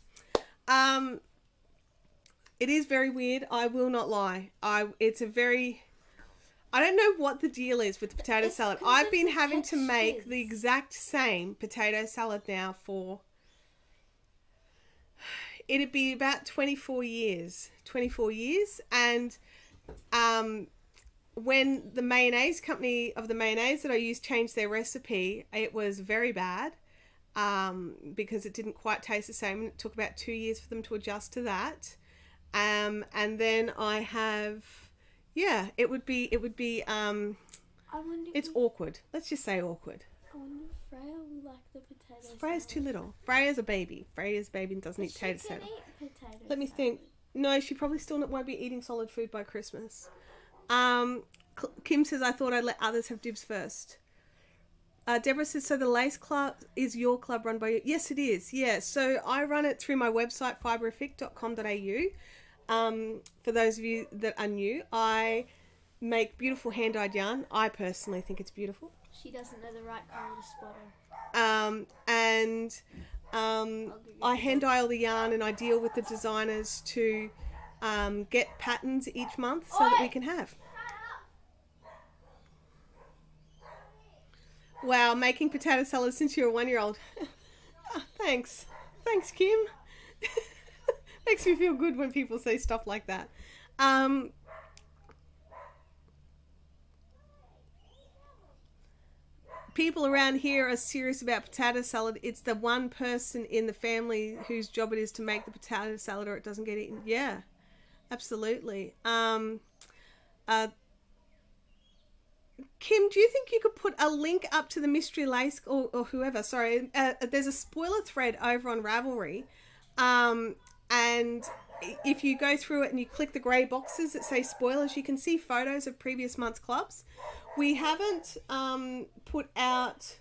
It is very weird, I will not lie. I don't know what the deal is with the potato salad. I've been having to make the exact same potato salad now for... It'd be about 24 years. 24 years. And when the mayonnaise company of the mayonnaise that I used changed their recipe, it was very bad. Because it didn't quite taste the same. And it took about 2 years for them to adjust to that. And then I have... Yeah, it would be it's awkward. Let's just say awkward. I wonder if Freya will like the potato salad. Freya's too little. Freya's a baby. Freya's a baby and doesn't eat potato salad. Let me think. No, she probably still won't be eating solid food by Christmas. Kim says, I thought I'd let others have dibs first. Deborah says, so the Lace Club is your club run by you? Yes, it is. Yeah, so I run it through my website, fibrific.com.au. For those of you that are new, I make beautiful hand-dyed yarn. I personally think it's beautiful. She doesn't know the right colour to spot her. I hand-dye all the yarn, and I deal with the designers to get patterns each month so that we can have. Wow, making potato salad since you're a 1-year-old. Oh, thanks. Thanks, Kim. Makes me feel good when people say stuff like that. People around here are serious about potato salad. It's the one person in the family whose job it is to make the potato salad or it doesn't get eaten. Yeah, absolutely. Kim, do you think you could put a link up to the Mystery Lace or whoever? Sorry, there's a spoiler thread over on Ravelry, and if you go through it and you click the grey boxes that say spoilers, you can see photos of previous month's clubs. We haven't put out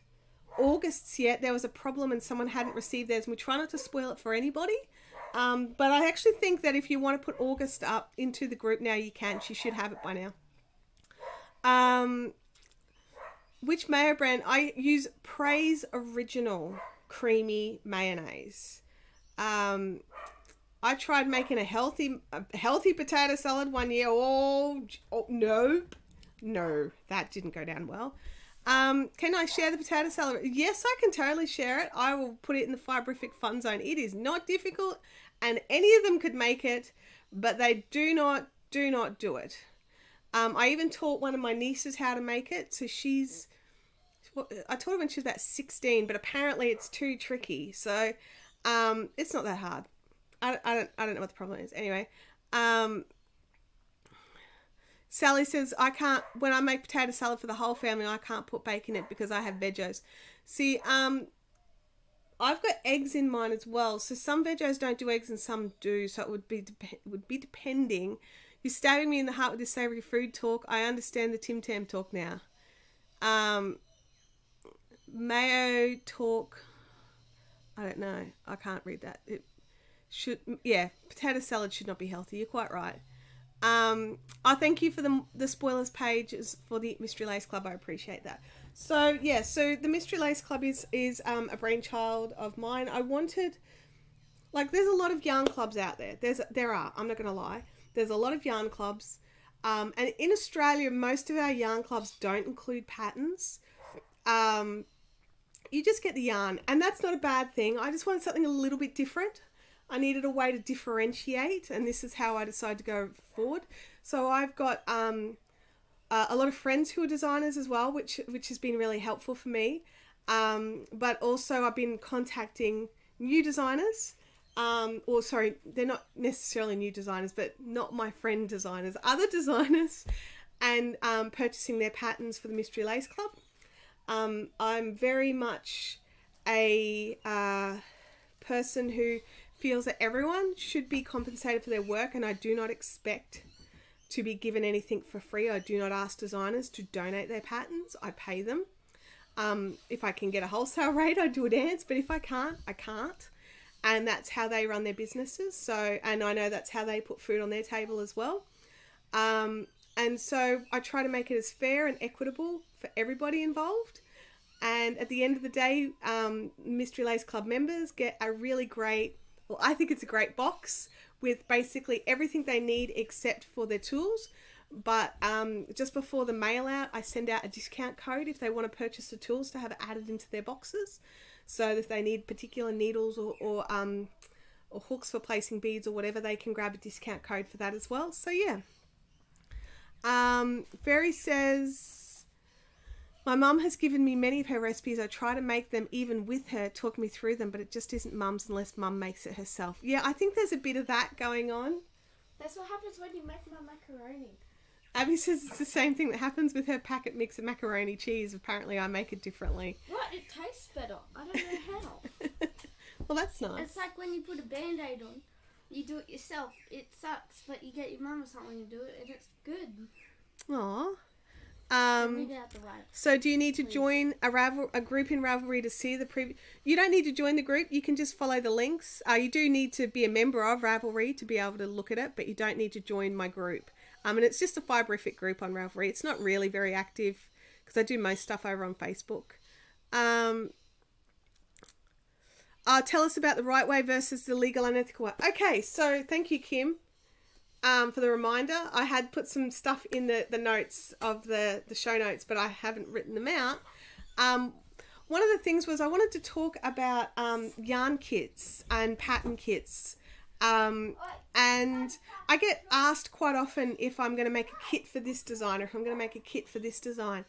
August's yet. There was a problem and someone hadn't received theirs, and we try not to spoil it for anybody. But I actually think that if you want to put August up into the group now, you can. She should have it by now. Which mayo brand? I use Praise Original Creamy Mayonnaise. I tried making a healthy potato salad one year. Oh no, that didn't go down well. Can I share the potato salad? Yes, I can totally share it. I will put it in the Fibrific Fun Zone. It is not difficult, and any of them could make it, but they do not do it. I even taught one of my nieces how to make it. So I taught her when she was about 16, but apparently it's too tricky. So it's not that hard. I don't know what the problem is. Anyway, Sally says, when I make potato salad for the whole family, I can't put bacon in it because I have veggies. See, I've got eggs in mine as well. So some veggies don't do eggs and some do. So it would be depending. You're stabbing me in the heart with this savoury food talk. I understand the Tim Tam talk now. Mayo talk. I don't know. I can't read that. Potato salad should not be healthy. You're quite right. I thank you for the spoilers pages for the Mystery Lace Club. I appreciate that. So yeah, so the Mystery Lace Club is a brainchild of mine. I wanted, there's a lot of yarn clubs out there. There are. I'm not gonna lie. There's a lot of yarn clubs, and in Australia, most of our yarn clubs don't include patterns. You just get the yarn, and that's not a bad thing. I just wanted something a little bit different. I needed a way to differentiate, and this is how I decided to go forward. So I've got a lot of friends who are designers as well, which has been really helpful for me. But also I've been contacting new designers. They're not necessarily new designers, but not my friend designers, other designers, and purchasing their patterns for the Mystery Lace Club. I'm very much a person who feels that everyone should be compensated for their work, and I do not expect to be given anything for free. I do not ask designers to donate their patterns. I pay them. If I can get a wholesale rate, I do a dance, but if I can't, I can't. And that's how they run their businesses. So, and I know that's how they put food on their table as well. And so I try to make it as fair and equitable for everybody involved. And at the end of the day, Mystery Lace Club members get a really great, well, I think it's a great box with basically everything they need except for their tools. But just before the mail out, I send out a discount code if they want to purchase the tools to have it added into their boxes. So if they need particular needles or hooks for placing beads or whatever, they can grab a discount code for that as well. So yeah. Fairy says, my mum has given me many of her recipes. I try to make them even with her, talk me through them, but it just isn't mum's unless mum makes it herself. Yeah, I think there's a bit of that going on. That's what happens when you make my macaroni. Abby says it's the same thing that happens with her packet mix of macaroni cheese. Apparently I make it differently. What? It tastes better. I don't know how. Well, that's nice. It's like when you put a Band-Aid on. You do it yourself. It sucks, but you get your mum or something to do it, and it's good. Aw. Read it out the right. So do you need to join a group in Ravelry to see the previous? You don't need to join the group. You can just follow the links. You do need to be a member of Ravelry to be able to look at it, but you don't need to join my group. And it's just a fiberific group on Ravelry. It's not really very active because I do most stuff over on Facebook. Tell us about the right way versus the legal unethical way. Okay, so thank you, Kim. For the reminder. I had put some stuff in the notes of the show notes, but I haven't written them out. One of the things was I wanted to talk about yarn kits and pattern kits. And I get asked quite often if I'm going to make a kit for this design or if I'm going to make a kit for this design.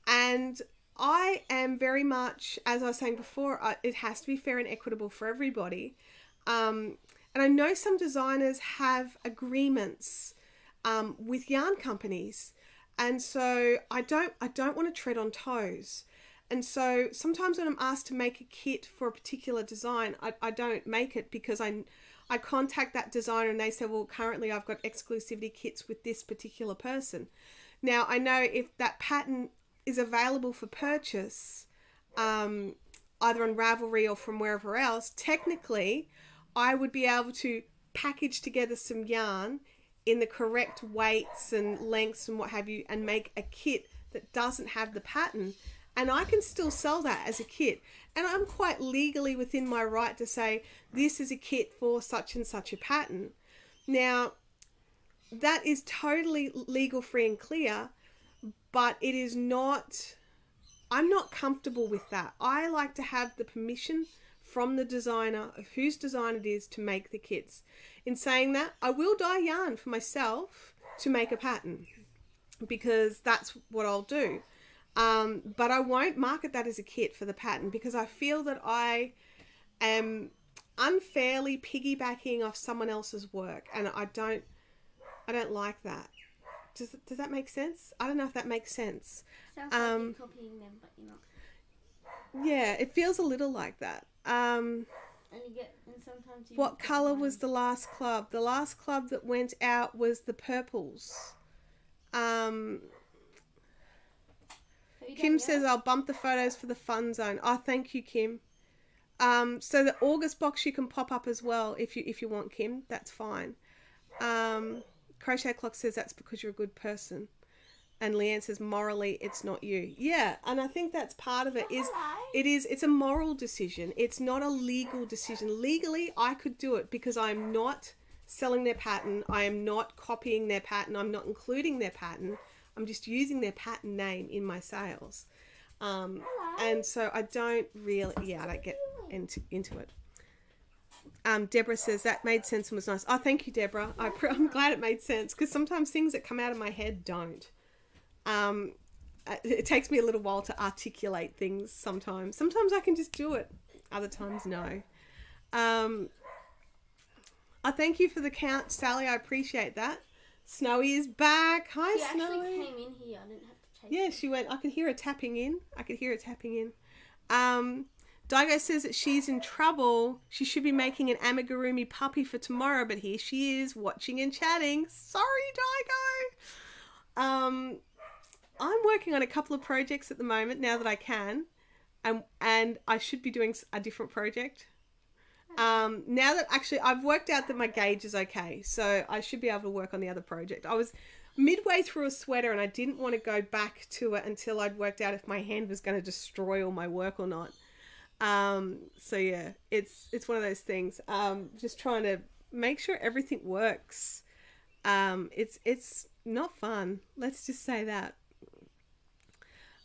And I am very much, as I was saying before, it has to be fair and equitable for everybody. And I know some designers have agreements with yarn companies, and so I don't want to tread on toes. And so sometimes when I'm asked to make a kit for a particular design, I don't make it because I contact that designer and they say, well, currently I've got exclusivity kits with this particular person. Now I know if that pattern is available for purchase, either on Ravelry or from wherever else, technically I would be able to package together some yarn in the correct weights and lengths and what have you and make a kit that doesn't have the pattern, and I can still sell that as a kit, and I'm quite legally within my right to say this is a kit for such and such a pattern. Now that is totally legal, free and clear, but it is not, I'm not comfortable with that. I like to have the permission from the designer of whose design it is to make the kits. In saying that, I will dye yarn for myself to make a pattern because that's what I'll do. But I won't market that as a kit for the pattern because I feel that I am unfairly piggybacking off someone else's work, and I don't like that. Does that make sense? I don't know if that makes sense. Sounds like you're copying them, but you're not. Yeah, it feels a little like that. And sometimes you what colour was the last club? The last club that went out was the purples. Kim says I'll bump the photos for the fun zone. Oh, thank you, Kim. So the August box you can pop up as well if you want, Kim. That's fine. Crochet Clock says that's because you're a good person. And Leanne says morally it's not you. Yeah, and I think that's part of it. It's a moral decision. It's not a legal decision. Legally I could do it because I'm not selling their pattern. I am not copying their pattern. I'm not including their pattern. I'm just using their pattern name in my sales. And so I don't really, I don't get into it. Deborah says that made sense and was nice. Oh, thank you, Deborah. I'm glad it made sense because sometimes things that come out of my head don't. It takes me a little while to articulate things sometimes. Sometimes I can just do it. Other times, no. I thank you for the count, Sally. I appreciate that. Snowy is back. Hi, Snowy. She actually came in here. I didn't have to chase her. She went. I could hear her tapping in. Daigo says that she's in trouble. She should be making an amigurumi puppy for tomorrow, but here she is watching and chatting. Sorry, Daigo. I'm working on a couple of projects at the moment now that I can, and I should be doing a different project. Now that actually I've worked out that my gauge is okay, so I should be able to work on the other project. I was midway through a sweater and I didn't want to go back to it until I'd worked out if my hand was going to destroy all my work or not. So yeah, it's one of those things. Just trying to make sure everything works. It's not fun. Let's just say that.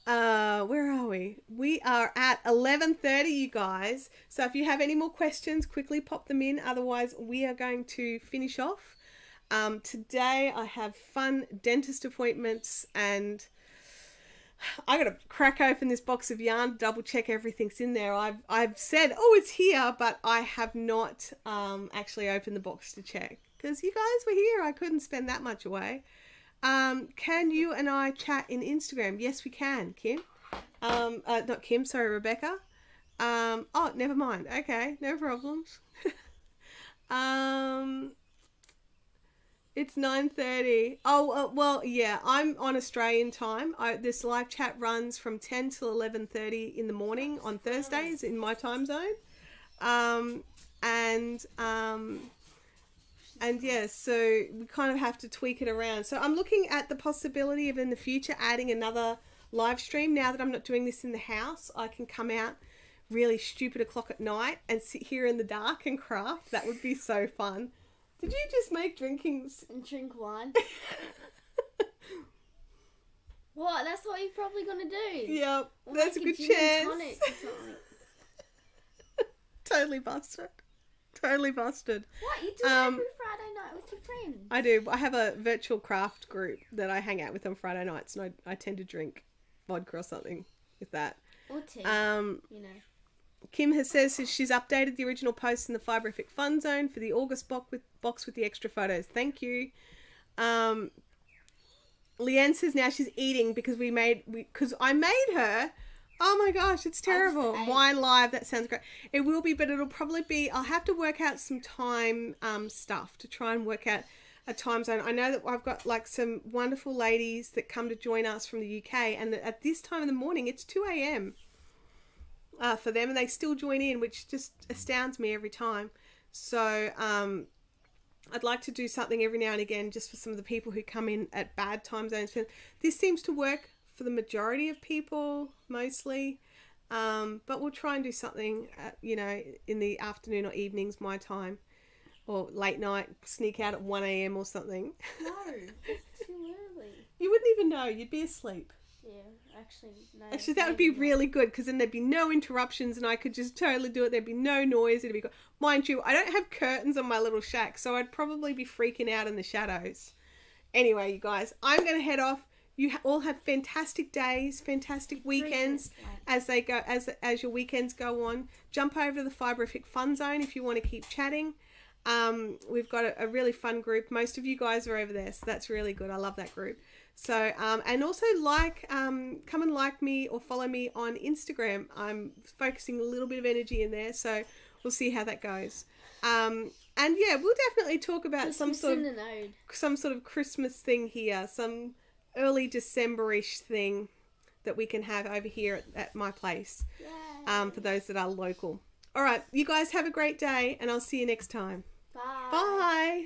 Where are we? We are at 11:30, you guys. So if you have any more questions, quickly pop them in. Otherwise, we are going to finish off. Today I have fun dentist appointments and I got to crack open this box of yarn, double check everything's in there. I've said, oh, it's here, but I have not actually opened the box to check because you guys were here. I couldn't spend that much away. Can you and I chat in Instagram? Yes, we can, Kim. Not Kim, sorry, Rebecca. Oh, never mind. Okay, no problems. It's 9:30. Oh, well, yeah, I'm on Australian time. This live chat runs from 10 till 11:30 in the morning on Thursdays in my time zone. And yeah, so we kind of have to tweak it around. So I'm looking at the possibility of in the future adding another live stream. Now that I'm not doing this in the house, I can come out really stupid o'clock at night and sit here in the dark and craft. That would be so fun. Did you just make drinking... And drink wine? What? That's what you're probably going to do? Yep, Or that's a make good gin and chance. tonic or something. Totally busted. Totally busted. What? You do it every Friday night with your friends? I do. I have a virtual craft group that I hang out with on Friday nights, and I tend to drink vodka or something with that. Or tea, you know. Kim has says she's updated the original post in the Fiberific Fun Zone for the August box with the extra photos. Thank you. Leanne says now she's eating because I made her. Oh my gosh, it's terrible. Wine live, that sounds great. It will be, but it'll probably be, I'll have to work out some time stuff to try and work out a time zone. I know that I've got like some wonderful ladies that come to join us from the UK, and at this time in the morning, it's 2 a.m. For them, and they still join in, which just astounds me every time. So I'd like to do something every now and again just for some of the people who come in at bad time zones. This seems to work for the majority of people, mostly. But we'll try and do something, in the afternoon or evenings, my time. Or late night, sneak out at 1 a.m. or something. No, it's too early. You wouldn't even know. You'd be asleep. Yeah, actually, no. Actually, that would be really good, because then there'd be no interruptions and I could just totally do it. There'd be no noise. It'd be good. Mind you, I don't have curtains on my little shack, so I'd probably be freaking out in the shadows. Anyway, you guys, I'm going to head off. You all have fantastic days, fantastic weekends as they go, as your weekends go on. Jump over to the Fiberific Fun Zone if you want to keep chatting. We've got a really fun group. Most of you guys are over there, so that's really good. I love that group. So, and also come and like me or follow me on Instagram. I'm focusing a little bit of energy in there, so we'll see how that goes. And yeah, we'll definitely talk about some sort of Christmas thing here, some early December-ish thing that we can have over here at my place. For those that are local. All right, you guys have a great day, and I'll see you next time. Bye. Bye.